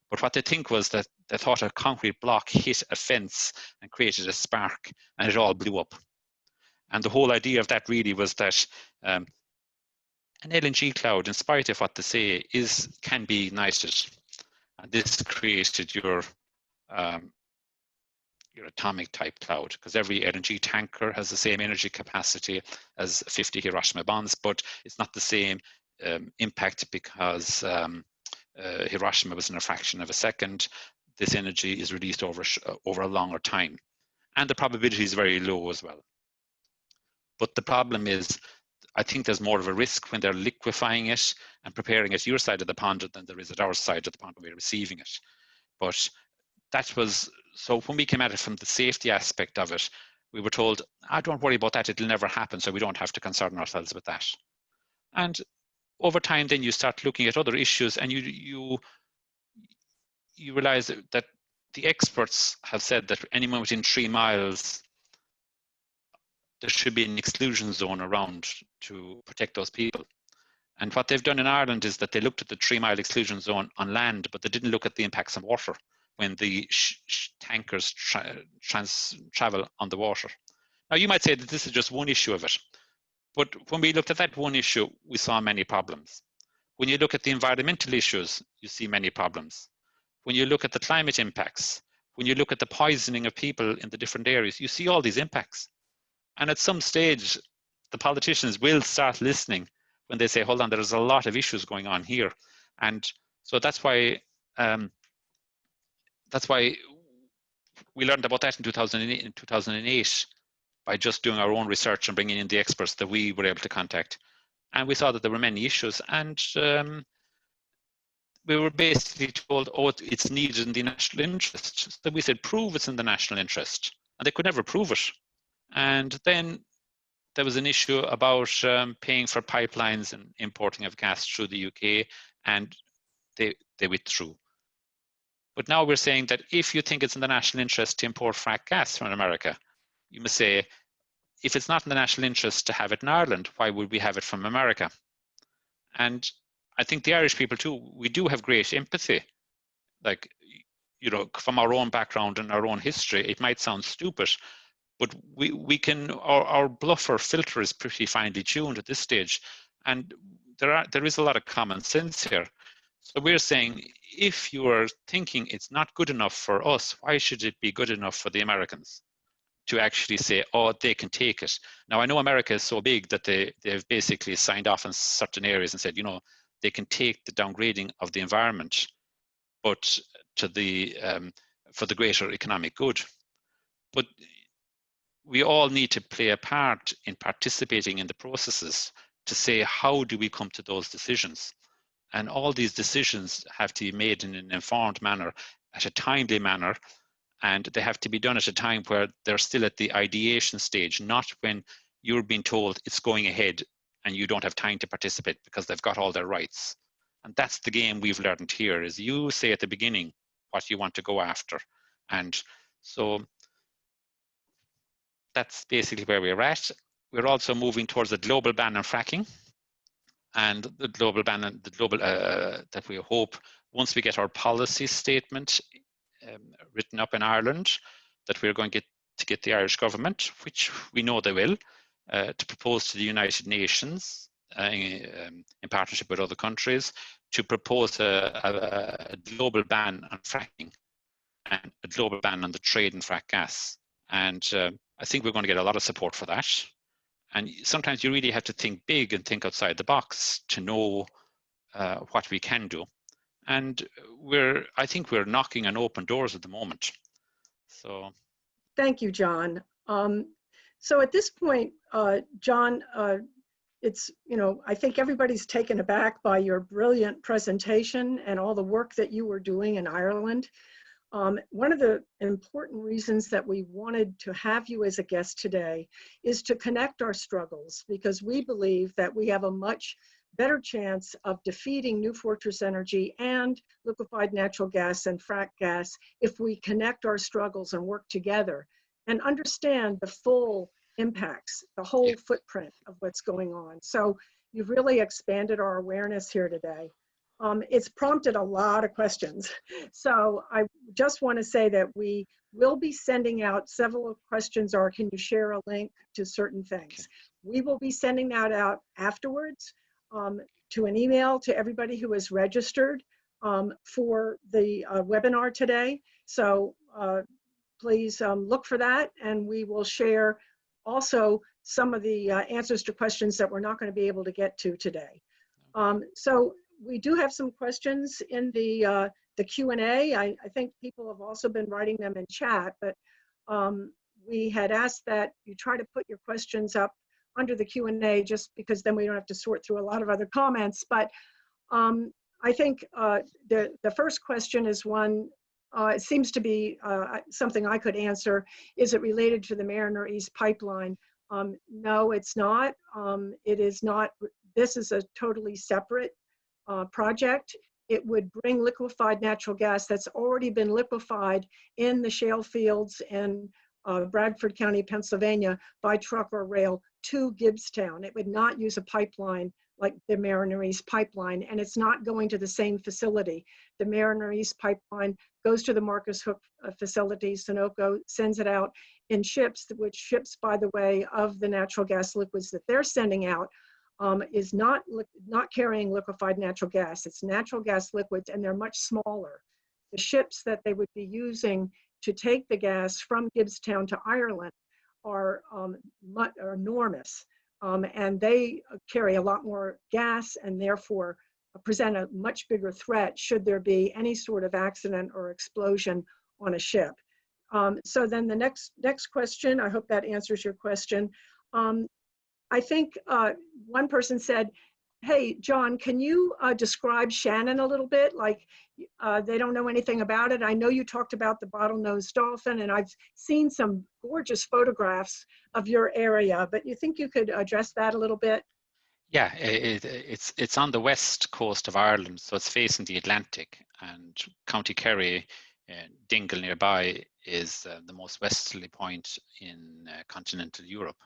But what they think was that they thought a concrete block hit a fence and created a spark, and it all blew up. And the whole idea of that really was that an LNG cloud, in spite of what they say, can be ignited. And this created your atomic type cloud, because every LNG tanker has the same energy capacity as 50 Hiroshima bombs, but it's not the same impact because Hiroshima was in a fraction of a second. This energy is released over a longer time. And the probability is very low as well. But the problem is, I think there's more of a risk when they're liquefying it and preparing it your side of the pond than there is at our side of the pond when we're receiving it. But that was, so when we came at it from the safety aspect of it, we were told, don't worry about that, it'll never happen, so we don't have to concern ourselves with that. And over time, then you start looking at other issues, and you realize that the experts have said that anyone within 3 miles, there should be an exclusion zone around to protect those people. And what they've done in Ireland is that they looked at the 3 mile exclusion zone on land, but they didn't look at the impacts on water. when the tankers travel on the water. Now, you might say that this is just one issue of it, but when we looked at that one issue, we saw many problems. When you look at the environmental issues, you see many problems. When you look at the climate impacts, when you look at the poisoning of people in the different areas, you see all these impacts. And at some stage, the politicians will start listening when they say, hold on, there's a lot of issues going on here. And so that's why we learned about that in 2008 by just doing our own research and bringing in the experts that we were able to contact. And we saw that there were many issues, and we were basically told, oh, it's needed in the national interest. So we said, prove it's in the national interest. And they could never prove it. And then there was an issue about paying for pipelines and importing of gas through the UK, and they withdrew. But now we're saying that if you think it's in the national interest to import fracked gas from America, you must say, if it's not in the national interest to have it in Ireland, why would we have it from America? And I think the Irish people too, we do have great empathy. Like, you know, from our own background and our own history, it might sound stupid, but we can, our bluffer filter is pretty finely tuned at this stage. And there is a lot of common sense here. So we're saying, if you are thinking it's not good enough for us, why should it be good enough for the Americans to actually say, oh, they can take it? Now, I know America is so big that they've basically signed off in certain areas and said, you know, they can take the downgrading of the environment, but to the for the greater economic good. But we all need to play a part in participating in the processes to say, how do we come to those decisions? And all these decisions have to be made in an informed manner, at a timely manner, and they have to be done at a time where they're still at the ideation stage, not when you're being told it's going ahead and you don't have time to participate because they've got all their rights. And that's the game we've learned here, is you say at the beginning what you want to go after. And so that's basically where we're at. We're also moving towards a global ban on fracking. And the global ban, that we hope, once we get our policy statement written up in Ireland, that we're going to get the Irish government, which we know they will, to propose to the United Nations in partnership with other countries, to propose a global ban on fracking and a global ban on the trade in fracked gas. And I think we're going to get a lot of support for that. And sometimes you really have to think big and think outside the box to know what we can do. And I think we're knocking on open doors at the moment. So. Thank you, John. So at this point, John, it's, you know, I think everybody's taken aback by your brilliant presentation and all the work that you were doing in Ireland. One of the important reasons that we wanted to have you as a guest today is to connect our struggles, because we believe that we have a much better chance of defeating New Fortress Energy and liquefied natural gas and fracked gas if we connect our struggles and work together and understand the full impacts, the whole footprint of what's going on. So you've really expanded our awareness here today. It's prompted a lot of questions. So I just want to say that we will be sending out several questions, or can you share a link to certain things? We will be sending that out afterwards to an email to everybody who is registered for the webinar today. So please look for that, and we will share also some of the answers to questions that we're not going to be able to get to today. So we do have some questions in the Q&A. I think people have also been writing them in chat, but we had asked that you try to put your questions up under the Q&A, just because then we don't have to sort through a lot of other comments. But I think the first question is one, it seems to be something I could answer. Is it related to the Mariner East pipeline? No, it's not. It is not. This is a totally separate project. It would bring liquefied natural gas that's already been liquefied in the shale fields in Bradford County, Pennsylvania, by truck or rail to Gibbstown. It would not use a pipeline like the Mariner East pipeline, and it's not going to the same facility. The Mariner East pipeline goes to the Marcus Hook facility. Sunoco sends it out in ships, which ships, by the way, of the natural gas liquids that they're sending out is not carrying liquefied natural gas. It's natural gas liquids, and they're much smaller. The ships that they would be using to take the gas from Gibbstown to Ireland are enormous. And they carry a lot more gas and therefore present a much bigger threat should there be any sort of accident or explosion on a ship. So then the next question, I hope that answers your question. I think one person said, hey, John, can you describe Shannon a little bit? Like they don't know anything about it. I know you talked about the bottlenose dolphin, and I've seen some gorgeous photographs of your area, but you think you could address that a little bit? Yeah, it's on the west coast of Ireland, so it's facing the Atlantic, and County Kerry, Dingle nearby, is the most westerly point in continental Europe.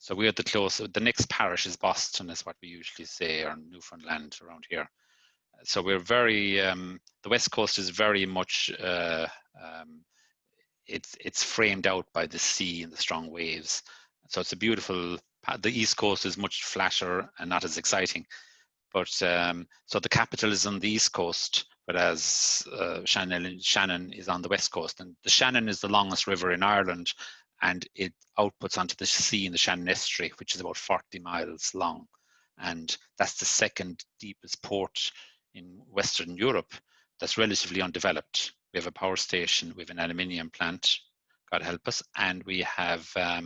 So we're the closest. The next parish is Boston, is what we usually say, or Newfoundland around here. So we're very, the west coast is very much, it's framed out by the sea and the strong waves. So it's a beautiful, the east coast is much flatter and not as exciting. But so the capital is on the east coast, whereas Shannon is on the west coast. And the Shannon is the longest river in Ireland, and it outputs onto the sea in the Shannon Estuary, which is about 40 miles long. And that's the second deepest port in Western Europe that's relatively undeveloped. We have a power station, we have an aluminium plant, God help us, and we have a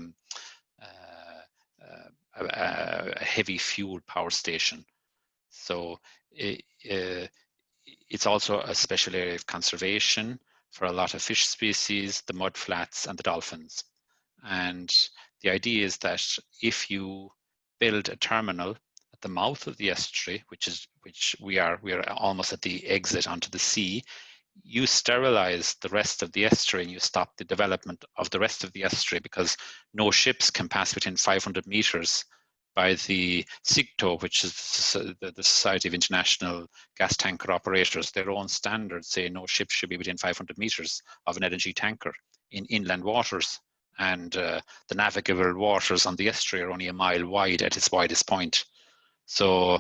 heavy fuel power station. So it's also a special area of conservation for a lot of fish species, the mudflats and the dolphins. And the idea is that if you build a terminal at the mouth of the estuary, which we are almost at the exit onto the sea, you sterilize the rest of the estuary and you stop the development of the rest of the estuary, because no ships can pass within 500 meters by the SIGTO, which is the Society of International Gas Tanker Operators. Their own standards say no ship should be within 500 meters of an LNG tanker in inland waters. And the navigable waters on the estuary are only a mile wide at its widest point. So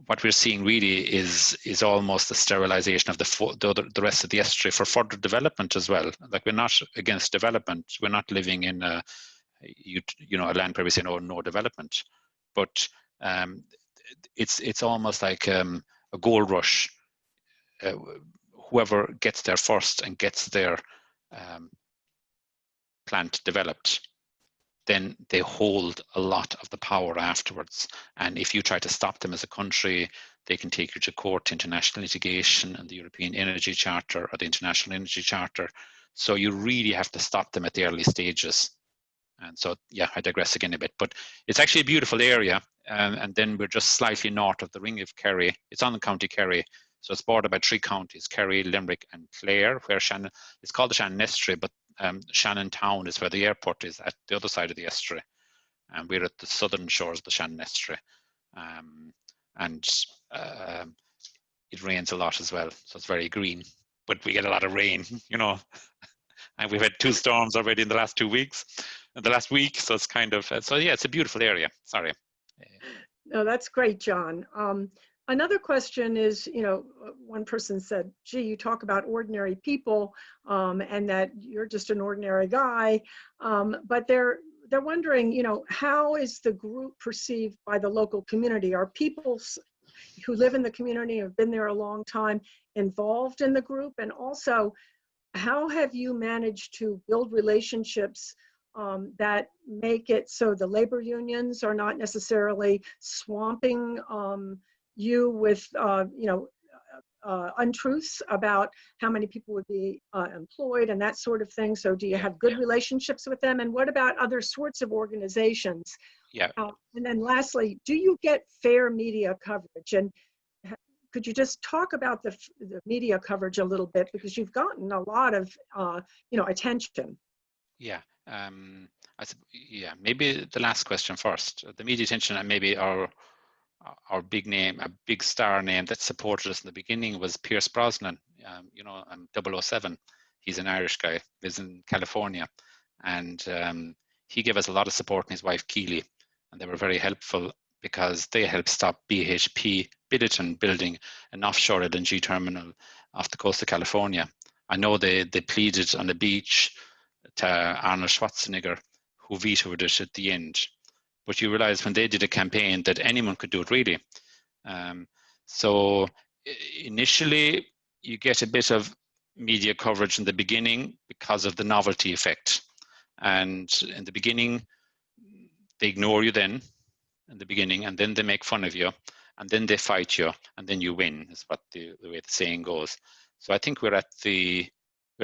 what we're seeing really is almost the sterilization of the rest of the estuary for further development as well. Like, we're not against development. We're not living in a land where we say no development, but it's almost like a gold rush. Whoever gets there first and gets their plant developed, then they hold a lot of the power afterwards. And if you try to stop them as a country, they can take you to court, international litigation, and the European Energy Charter or the International Energy Charter. So you really have to stop them at the early stages. And so, yeah, I digress again a bit, but it's actually a beautiful area. And then we're just slightly north of the Ring of Kerry. It's on the County Kerry. So it's bordered by 3 counties, Kerry, Limerick, and Clare, where Shannon, it's called the Shannon Estuary, but Shannon Town is where the airport is, at the other side of the estuary. And we're at the southern shores of the Shannon Estuary. It rains a lot as well, so it's very green, but we get a lot of rain, and we've had 2 storms already in the last 2 weeks, in the last week, so it's kind of, so yeah, it's a beautiful area. Sorry. No, that's great, John. Another question is, one person said, gee, you talk about ordinary people and that you're just an ordinary guy, but they're wondering, how is the group perceived by the local community? Are people who live in the community, have been there a long time, involved in the group? And also, how have you managed to build relationships that make it so the labor unions are not necessarily swamping you with untruths about how many people would be employed and that sort of thing? So do you have good relationships with them? And what about other sorts of organizations? Yeah. And then lastly, do you get fair media coverage? And could you just talk about the media coverage a little bit, because you've gotten a lot of attention? Yeah. Yeah, maybe the last question first. The media attention, and maybe our big name, a big star name that supported us in the beginning was Pierce Brosnan, 007. He's an Irish guy, lives in California. And he gave us a lot of support, and his wife Keely. And they were very helpful because they helped stop BHP Billiton building an offshore LNG terminal off the coast of California. I know they pleaded on the beach to Arnold Schwarzenegger, who vetoed it at the end. But you realize when they did a campaign that anyone could do it, really. So initially, you get a bit of media coverage in the beginning because of the novelty effect. And in the beginning, they ignore you then in the beginning, and then they make fun of you, and then they fight you, and then you win, is what the way the saying goes. So I think we're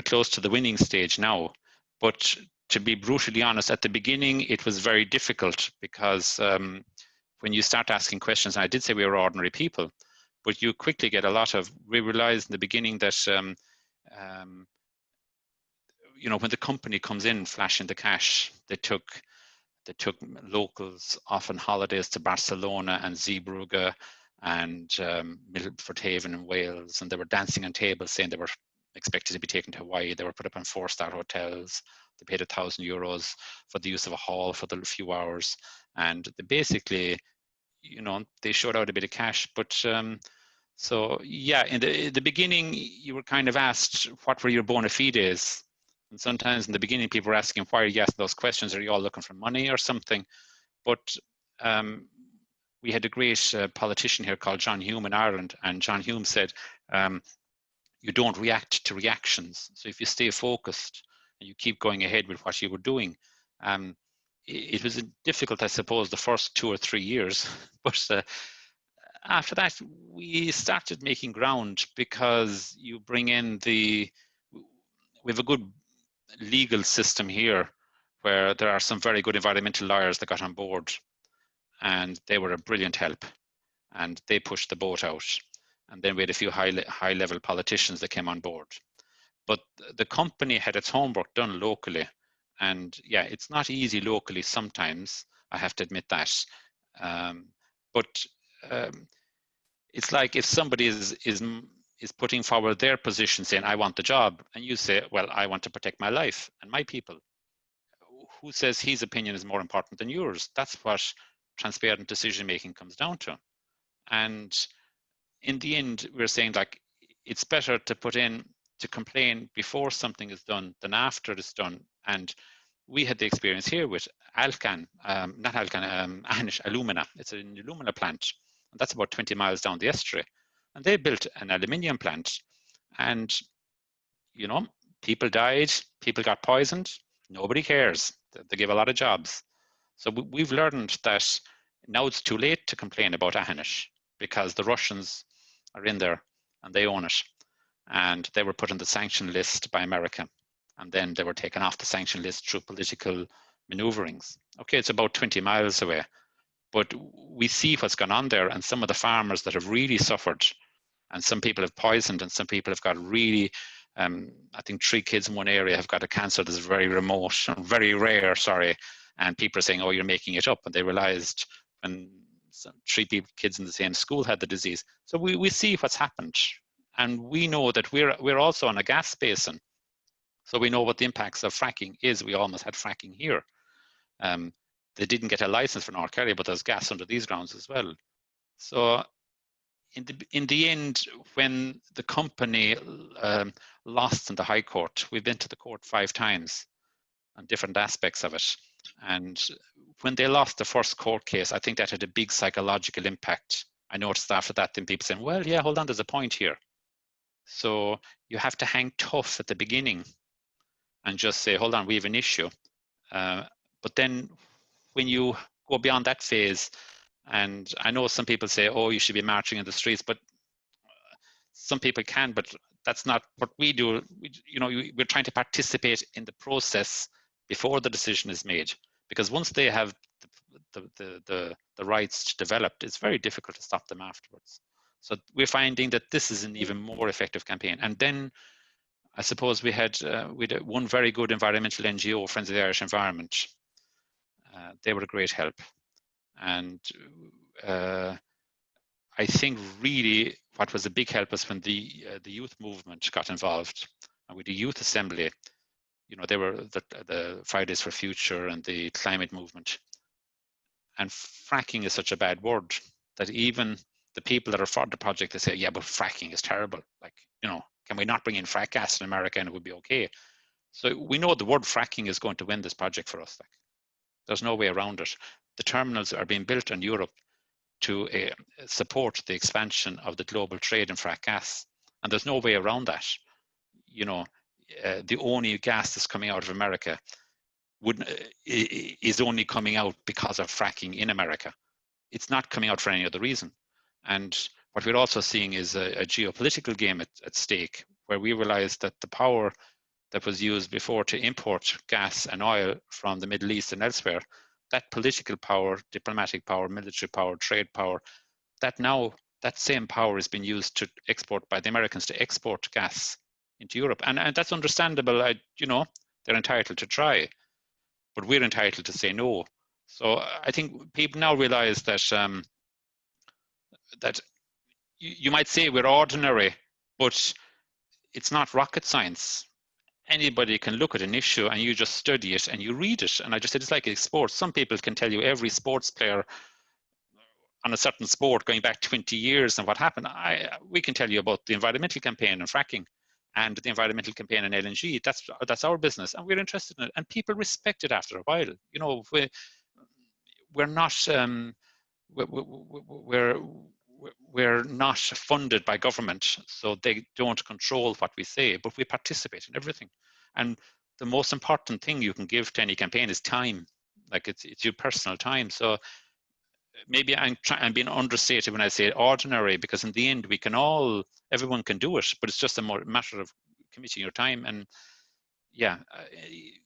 close to the winning stage now. But to be brutally honest, at the beginning, it was very difficult because when you start asking questions, and I did say we were ordinary people, but you quickly get a lot of, we realized in the beginning that, when the company comes in flashing the cash, they took locals off on holidays to Barcelona and Zeebrugge and Milford Haven in Wales, and they were dancing on tables saying they were expected to be taken to Hawaii. They were put up in 4-star hotels. They paid €1,000 for the use of a hall for the few hours, and they basically, they showed out a bit of cash. But so yeah, in the beginning, you were kind of asked what were your bona fides, and sometimes in the beginning, people were asking, why are you asking those questions? Are you all looking for money or something? But we had a great politician here called John Hume in Ireland, and John Hume said, you don't react to reactions. So if you stay focused and you keep going ahead with what you were doing, it was difficult, I suppose, the first 2 or 3 years. But after that, we started making ground because you bring in we have a good legal system here where there are some very good environmental lawyers that got on board, and they were a brilliant help, and they pushed the boat out. And then we had a few high level politicians that came on board. But the company had its homework done locally. And yeah, it's not easy locally sometimes, I have to admit that. But it's like if somebody is putting forward their position saying, I want the job, and you say, well, I want to protect my life and my people. Who says his opinion is more important than yours? That's what transparent decision making comes down to. And in the end, we're saying like it's better to complain before something is done than after it's done. And we had the experience here with Alcan, Anish Alumina. It's an alumina plant, and that's about 20 miles down the estuary. And they built an aluminium plant, and people died, people got poisoned. Nobody cares. They give a lot of jobs. So we've learned that now it's too late to complain about Anish because the Russians are in there and they own it. And they were put on the sanction list by America. And then they were taken off the sanction list through political maneuverings. Okay, it's about 20 miles away. But we see what's gone on there, and some of the farmers that have really suffered, and some people have poisoned, and some people have got really, I think 3 kids in one area have got a cancer that's very remote, very rare, sorry. And people are saying, oh, you're making it up. And they realized when 3 kids in the same school had the disease. So we see what's happened. And we know that we're also on a gas basin. So we know what the impacts of fracking is. We almost had fracking here. They didn't get a license for North Kerry, but there's gas under these grounds as well. So in the end, when the company lost in the High Court, we've been to the court 5 times on different aspects of it. And when they lost the first court case, I think that had a big psychological impact. I noticed after that, then people saying, well, yeah, hold on, there's a point here. So you have to hang tough at the beginning and just say, hold on, we have an issue. But then when you go beyond that phase, and I know some people say, oh, you should be marching in the streets, but some people can, but that's not what we do. We're trying to participate in the process before the decision is made, because once they have the rights to develop, it's very difficult to stop them afterwards. So we're finding that this is an even more effective campaign. And then I suppose we had one very good environmental NGO, Friends of the Irish Environment, They were a great help. And I think really what was a big help was when the youth movement got involved, and with the youth assembly, you know, they were the Fridays for Future and the climate movement. And fracking is such a bad word that even the people that are for the project, they say, yeah, but fracking is terrible. Like, you know, can we not bring in frack gas in America and it would be okay? So we know the word fracking is going to win this project for us. Like, there's no way around it. The terminals are being built in Europe to support the expansion of the global trade in frack gas. And there's no way around that. You know, the only gas that's coming out of America is only coming out because of fracking in America. It's not coming out for any other reason. And what we're also seeing is a geopolitical game at stake, where we realize that the power that was used before to import gas and oil from the Middle East and elsewhere, that political power, diplomatic power, military power, trade power, that same power is being used to export by the Americans to export gas into Europe. And that's understandable. You know, they're entitled to try, but we're entitled to say no. So I think people now realize that that you might say we're ordinary, but it's not rocket science. Anybody can look at an issue and you just study it and you read it. And I just said, it's like a sport. Some people can tell you every sports player on a certain sport going back 20 years and what happened. We can tell you about the environmental campaign and fracking and the environmental campaign in LNG. That's our business, and we're interested in it. And people respect it after a while. You know, we're not we're not funded by government, so they don't control what we say, but we participate in everything. And the most important thing you can give to any campaign is time. Like it's your personal time. So maybe I'm being understated when I say ordinary, because in the end everyone can do it, but it's just a matter of committing your time. And yeah,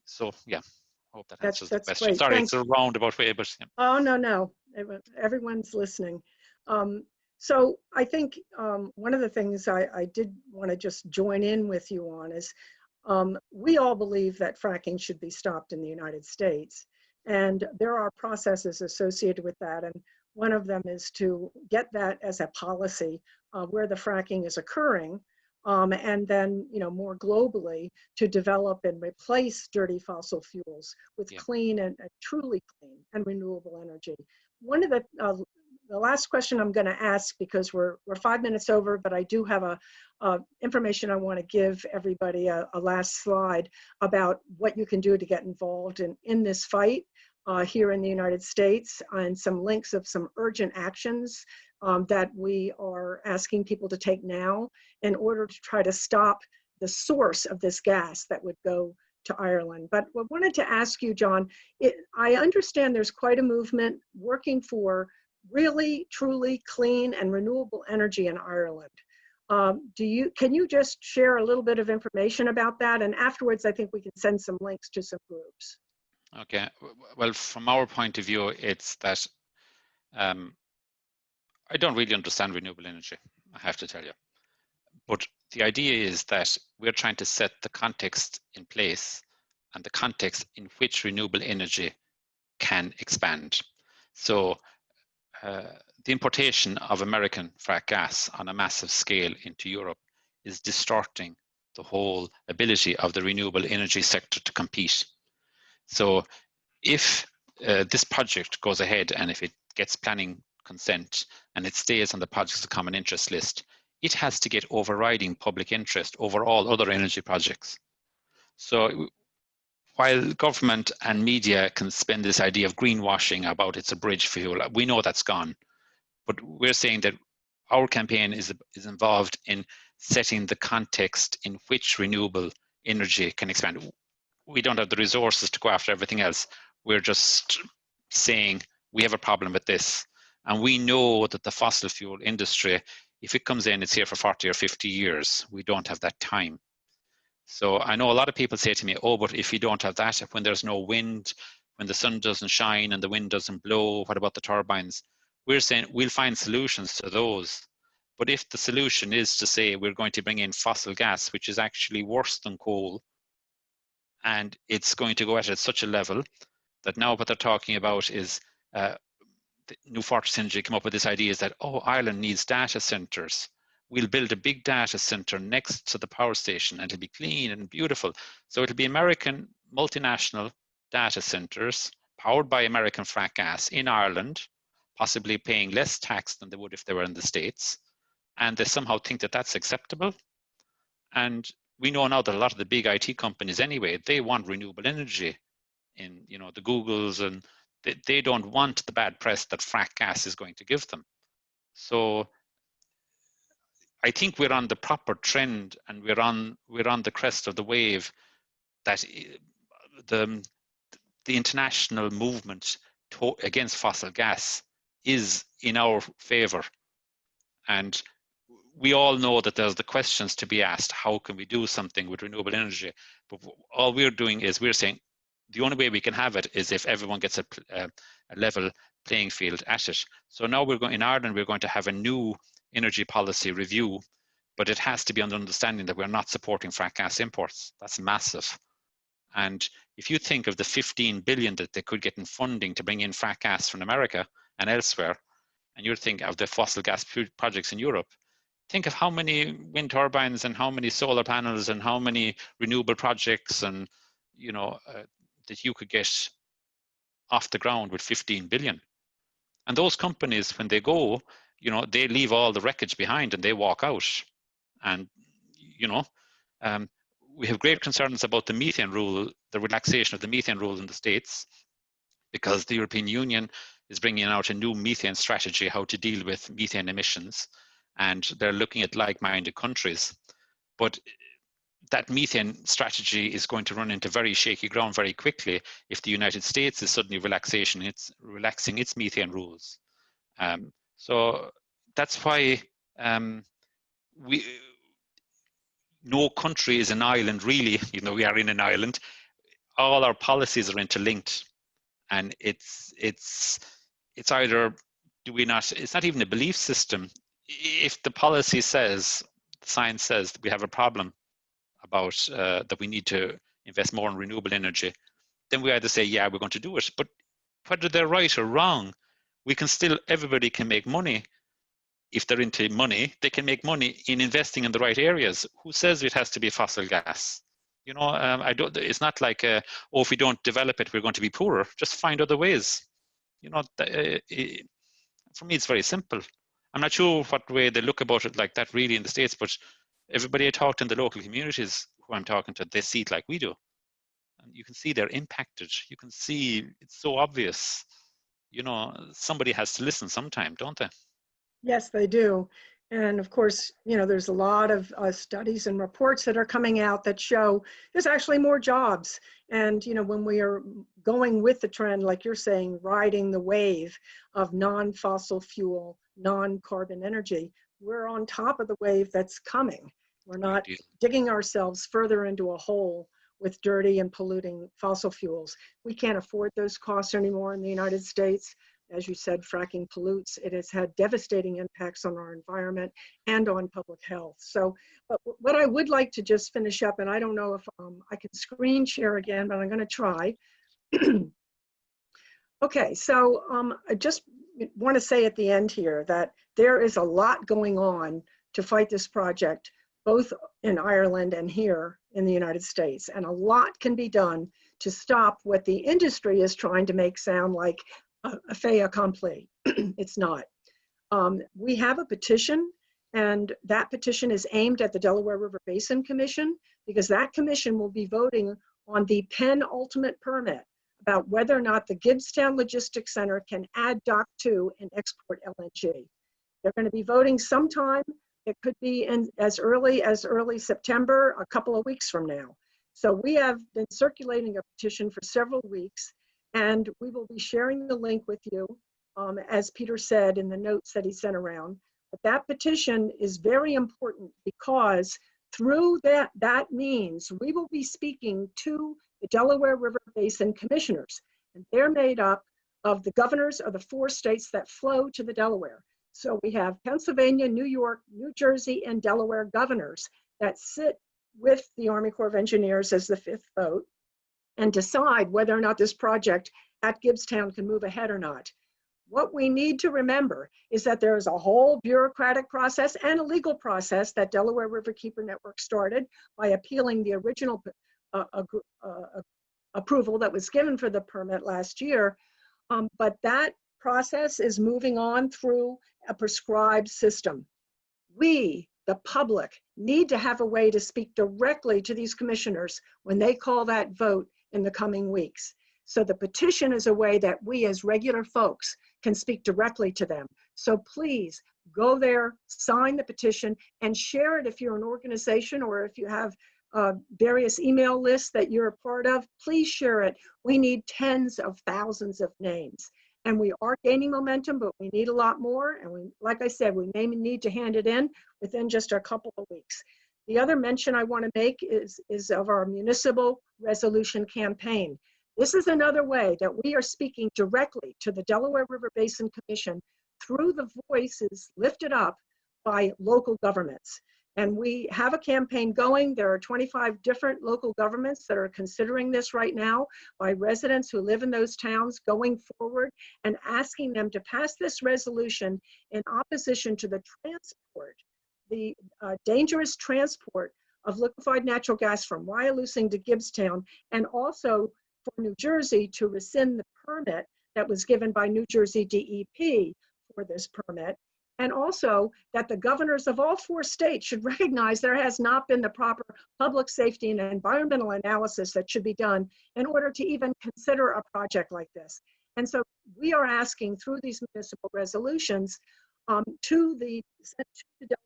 so yeah, I hope that answers the question. Great. Sorry, Thanks. it's a roundabout way, but yeah. Oh, no, everyone's listening. So I think one of the things I did want to just join in with you on is we all believe that fracking should be stopped in the United States. And there are processes associated with that. And one of them is to get that as a policy where the fracking is occurring. And then, you know, more globally to develop and replace dirty fossil fuels with clean and truly clean and renewable energy. One of the last question I'm going to ask, because we're 5 minutes over, but I do have information I want to give everybody, a last slide about what you can do to get involved in this fight here in the United States, and some links of some urgent actions that we are asking people to take now in order to try to stop the source of this gas that would go to Ireland. But I wanted to ask you, John, I understand there's quite a movement working for really, truly clean and renewable energy in Ireland. Can you just share a little bit of information about that? And afterwards, I think we can send some links to some groups. Okay, well, from our point of view, it's that I don't really understand renewable energy, I have to tell you. But the idea is that we're trying to set the context in place and the context in which renewable energy can expand. So the importation of American frack gas on a massive scale into Europe is distorting the whole ability of the renewable energy sector to compete. So if this project goes ahead and if it gets planning consent and it stays on the projects of common interest list, it has to get overriding public interest over all other energy projects. So while government and media can spend this idea of greenwashing about it's a bridge fuel, we know that's gone. But we're saying that our campaign is involved in setting the context in which renewable energy can expand. We don't have the resources to go after everything else. We're just saying we have a problem with this. And we know that the fossil fuel industry, if it comes in, it's here for 40 or 50 years. We don't have that time. So I know a lot of people say to me, oh, but if you don't have that, when there's no wind, when the sun doesn't shine and the wind doesn't blow, what about the turbines? We're saying we'll find solutions to those. But if the solution is to say we're going to bring in fossil gas, which is actually worse than coal, and it's going to go at such a level that now what they're talking about is the New Fortress Energy come up with this idea is that, oh, Ireland needs data centers. We'll build a big data center next to the power station and it'll be clean and beautiful. So it'll be American multinational data centers powered by American frack gas in Ireland, possibly paying less tax than they would if they were in the States. And they somehow think that that's acceptable. And we know now that a lot of the big IT companies anyway, they want renewable energy in, you know, the Googles, and they don't want the bad press that frack gas is going to give them. So I think we're on the proper trend, and we're on the crest of the wave that the international movement against fossil gas is in our favor. And we all know that there's the questions to be asked, how can we do something with renewable energy? But all we're doing is we're saying the only way we can have it is if everyone gets a level playing field at it. So now in Ireland, we're going to have a new energy policy review, but it has to be on the understanding that we're not supporting frack gas imports. That's massive. And if you think of the 15 billion that they could get in funding to bring in frack gas from America and elsewhere, and you're thinking of the fossil gas projects in Europe, think of how many wind turbines and how many solar panels and how many renewable projects and, you know, that you could get off the ground with 15 billion. And those companies, when they go, you know, they leave all the wreckage behind and they walk out. And, you know, we have great concerns about the methane rule, the relaxation of the methane rule in the States, because the European Union is bringing out a new methane strategy, how to deal with methane emissions. And they're looking at like-minded countries. But that methane strategy is going to run into very shaky ground very quickly if the United States is suddenly relaxing its methane rules. So that's why no country is an island, really. You know, we are in an island. All our policies are interlinked, and it's either do we not? It's not even a belief system. If the policy says, the science says that we have a problem about that we need to invest more in renewable energy, then we either say, yeah, we're going to do it. But whether they're right or wrong, we can still, everybody can make money. If they're into money, they can make money in investing in the right areas. Who says it has to be fossil gas? You know, it's not like, oh, if we don't develop it, we're going to be poorer. Just find other ways. You know, for me, it's very simple. I'm not sure what way they look about it like that really in the States, but everybody I talked in the local communities who I'm talking to, they see it like we do. And you can see they're impacted. You can see it's so obvious. You know, somebody has to listen sometime, don't they? Yes, they do. And of course, you know, there's a lot of studies and reports that are coming out that show there's actually more jobs. And, you know, when we are going with the trend, like you're saying, riding the wave of non-fossil fuel, non-carbon energy, we're on top of the wave that's coming. We're not digging ourselves further into a hole with dirty and polluting fossil fuels. We can't afford those costs anymore in the United States. As you said, fracking pollutes. It has had devastating impacts on our environment and on public health. So, but what I would like to just finish up, and I don't know if I can screen share again, but I'm going to try. Okay, so I just want to say at the end here that there is a lot going on to fight this project, both in Ireland and here in the United States. And a lot can be done to stop what the industry is trying to make sound like a fait accompli. It's not. We have a petition, and that petition is aimed at the Delaware River Basin Commission, because that commission will be voting on the penultimate permit about whether or not the Gibbstown Logistics Center can add Dock 2 and export LNG. They're going to be voting sometime. It could be in as early September, a couple of weeks from now. So we have been circulating a petition for several weeks, and we will be sharing the link with you, as Peter said in the notes that he sent around. But that petition is very important, because through that means we will be speaking to the Delaware River Basin commissioners, and they're made up of the governors of the 4 states that flow to the Delaware. So we have Pennsylvania, New York, New Jersey, and Delaware governors that sit with the Army Corps of Engineers as the 5th vote and decide whether or not this project at Gibbstown can move ahead or not. What we need to remember is that there is a whole bureaucratic process and a legal process that Delaware Riverkeeper Network started by appealing the original approval that was given for the permit last year. But that process is moving on through a prescribed system. We, the public, need to have a way to speak directly to these commissioners when they call that vote in the coming weeks. So the petition is a way that we as regular folks can speak directly to them. So please go there, sign the petition, and share it if you're an organization or if you have various email lists that you're a part of. Please share it. We need tens of thousands of names. And we are gaining momentum, but we need a lot more. And we, like I said, we may need to hand it in within just a couple of weeks. The other mention I want to make is of our municipal resolution campaign. This is another way that we are speaking directly to the Delaware River Basin Commission through the voices lifted up by local governments. And we have a campaign going. There are 25 different local governments that are considering this right now, by residents who live in those towns, going forward and asking them to pass this resolution in opposition to the transport, the dangerous transport of liquefied natural gas from Wyalusing to Gibbstown, and also for New Jersey to rescind the permit that was given by New Jersey DEP for this permit. And also that the governors of all 4 states should recognize there has not been the proper public safety and environmental analysis that should be done in order to even consider a project like this. And so we are asking through these municipal resolutions to the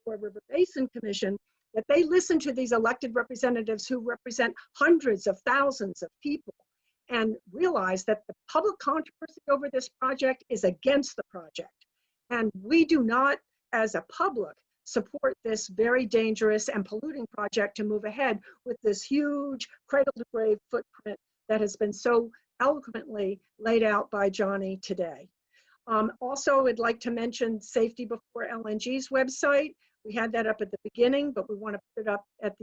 Delaware River Basin Commission that they listen to these elected representatives who represent hundreds of thousands of people and realize that the public controversy over this project is against the project. And we do not, as a public, support this very dangerous and polluting project to move ahead with this huge cradle-to-grave footprint that has been so eloquently laid out by Johnny today. Also, I'd like to mention Safety Before LNG's website. We had that up at the beginning, but we want to put it up at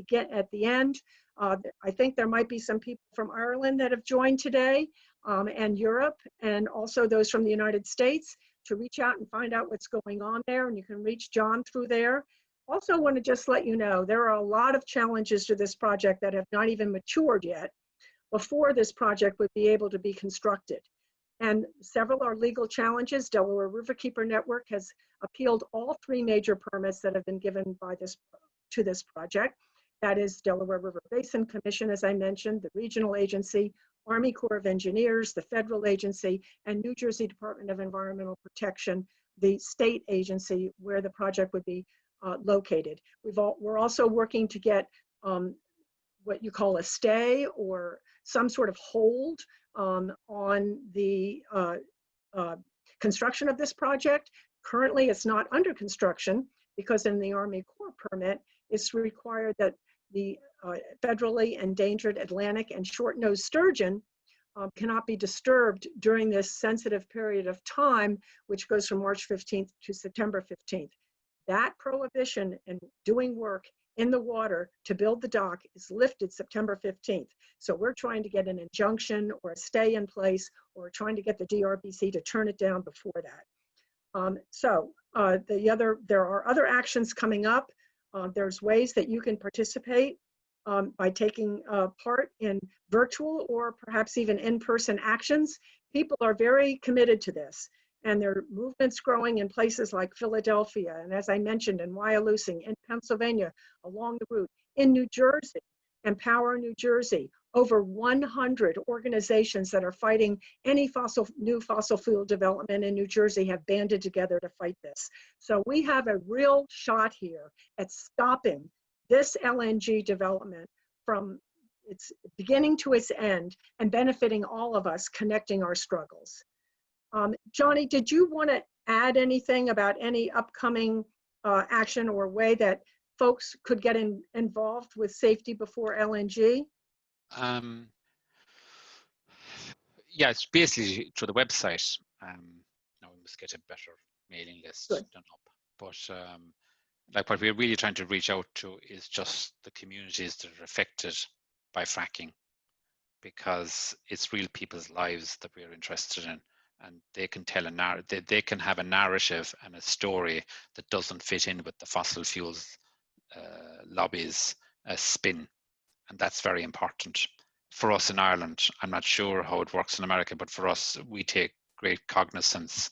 the end. I think there might be some people from Ireland that have joined today, and Europe, and also those from the United States, to reach out and find out what's going on there. And you can reach John through there. Also want to just let you know, there are a lot of challenges to this project that have not even matured yet before this project would be able to be constructed. And several are legal challenges. Delaware Riverkeeper Network has appealed all 3 major permits that have been given by to this project. That is Delaware River Basin Commission, as I mentioned, the regional agency, Army Corps of Engineers, the federal agency, and New Jersey Department of Environmental Protection, the state agency where the project would be located. We're also working to get what you call a stay or some sort of hold on the construction of this project. Currently, it's not under construction because in the Army Corps permit, it's required that the federally endangered Atlantic and short-nosed sturgeon cannot be disturbed during this sensitive period of time, which goes from March 15th to September 15th. That prohibition in doing work in the water to build the dock is lifted September 15th. So we're trying to get an injunction or a stay in place, or trying to get the DRBC to turn it down before that. There are other actions coming up. There's ways that you can participate by taking part in virtual or perhaps even in-person actions. People are very committed to this, and there are movements growing in places like Philadelphia, and as I mentioned, in Wyalusing, in Pennsylvania, along the route, in New Jersey, Empower New Jersey. Over 100 organizations that are fighting any new fossil fuel development in New Jersey have banded together to fight this. So we have a real shot here at stopping this LNG development from its beginning to its end and benefiting all of us, connecting our struggles. Johnny, did you want to add anything about any upcoming action or way that folks could get involved with Safety Before LNG? Yeah, it's basically through the website. Now we must get a better mailing list done up. But like what we're really trying to reach out to is just the communities that are affected by fracking. because it's real people's lives that we're interested in, and they can tell they can have a narrative and a story that doesn't fit in with the fossil fuels lobbies spin, and that's very important for us in Ireland. I'm not sure how it works in America, but for us, we take great cognizance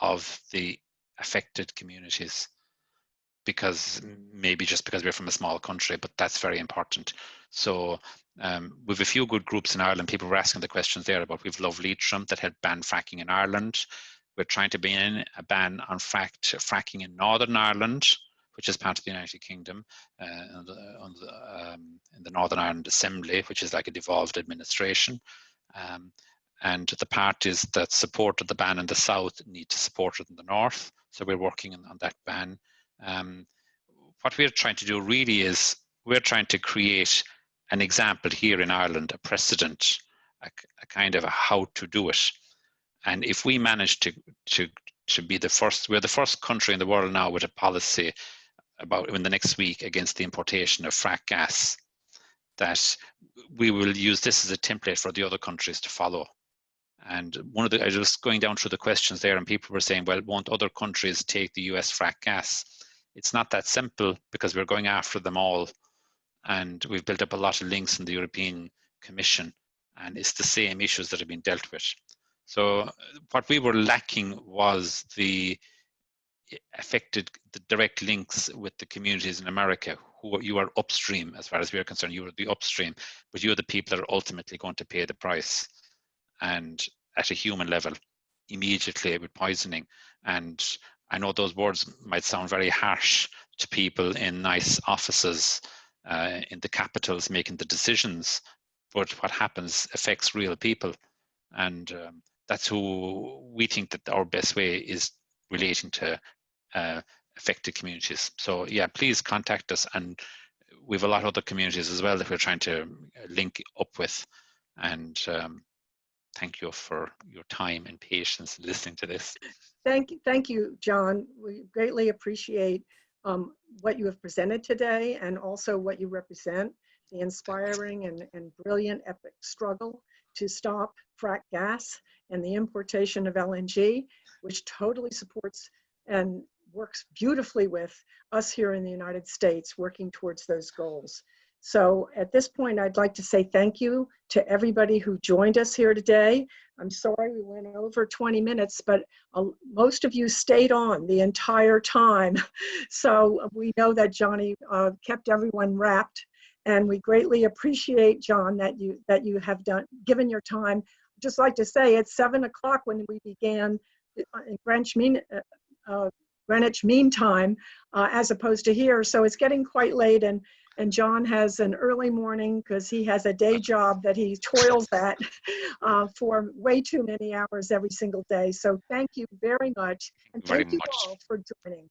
of the affected communities, because maybe just because we're from a small country, but that's very important. So we've a few good groups in Ireland. People were asking the questions there about, we've Love Leitrim that had banned fracking in Ireland. We're trying to bring in a ban on fracking in Northern Ireland, which is part of the United Kingdom, in the Northern Ireland Assembly, which is like a devolved administration. And the parties that supported the ban in the south need to support it in the north. So we're working on that ban. What we're trying to do really is, we're trying to create an example here in Ireland, a precedent, a kind of a how to do it. And if we manage to be the first, we're the first country in the world now with a policy about in the next week against the importation of frack gas, that we will use this as a template for the other countries to follow. And I was just going down through the questions there, and people were saying, well, won't other countries take the US frack gas? It's not that simple, because we're going after them all. And we've built up a lot of links in the European Commission, and it's the same issues that have been dealt with. So what we were lacking was the direct links with the communities in America, who you are upstream, as far as we're concerned. You are the upstream, but you're the people that are ultimately going to pay the price, and at a human level, immediately with poisoning. And I know those words might sound very harsh to people in nice offices in the capitals making the decisions, but what happens affects real people. And that's who we think that our best way is relating to affected communities. So yeah, please contact us. And we have a lot of other communities as well that we're trying to link up with. And thank you for your time and patience listening to this. Thank you, John. We greatly appreciate what you have presented today, and also what you represent, the inspiring and brilliant epic struggle to stop frack gas and the importation of LNG, which totally supports and works beautifully with us here in the United States working towards those goals. So at this point, I'd like to say thank you to everybody who joined us here today. I'm sorry we went over 20 minutes, but most of you stayed on the entire time. So we know that Johnny kept everyone wrapped, and we greatly appreciate, John, that you have given your time. Just like to say, it's 7 o'clock when we began in Greenwich Mean Time, as opposed to here. So it's getting quite late, and John has an early morning because he has a day job that he toils at for way too many hours every single day. So thank you very much. And thank you all for joining.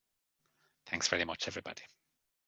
Thanks very much, everybody.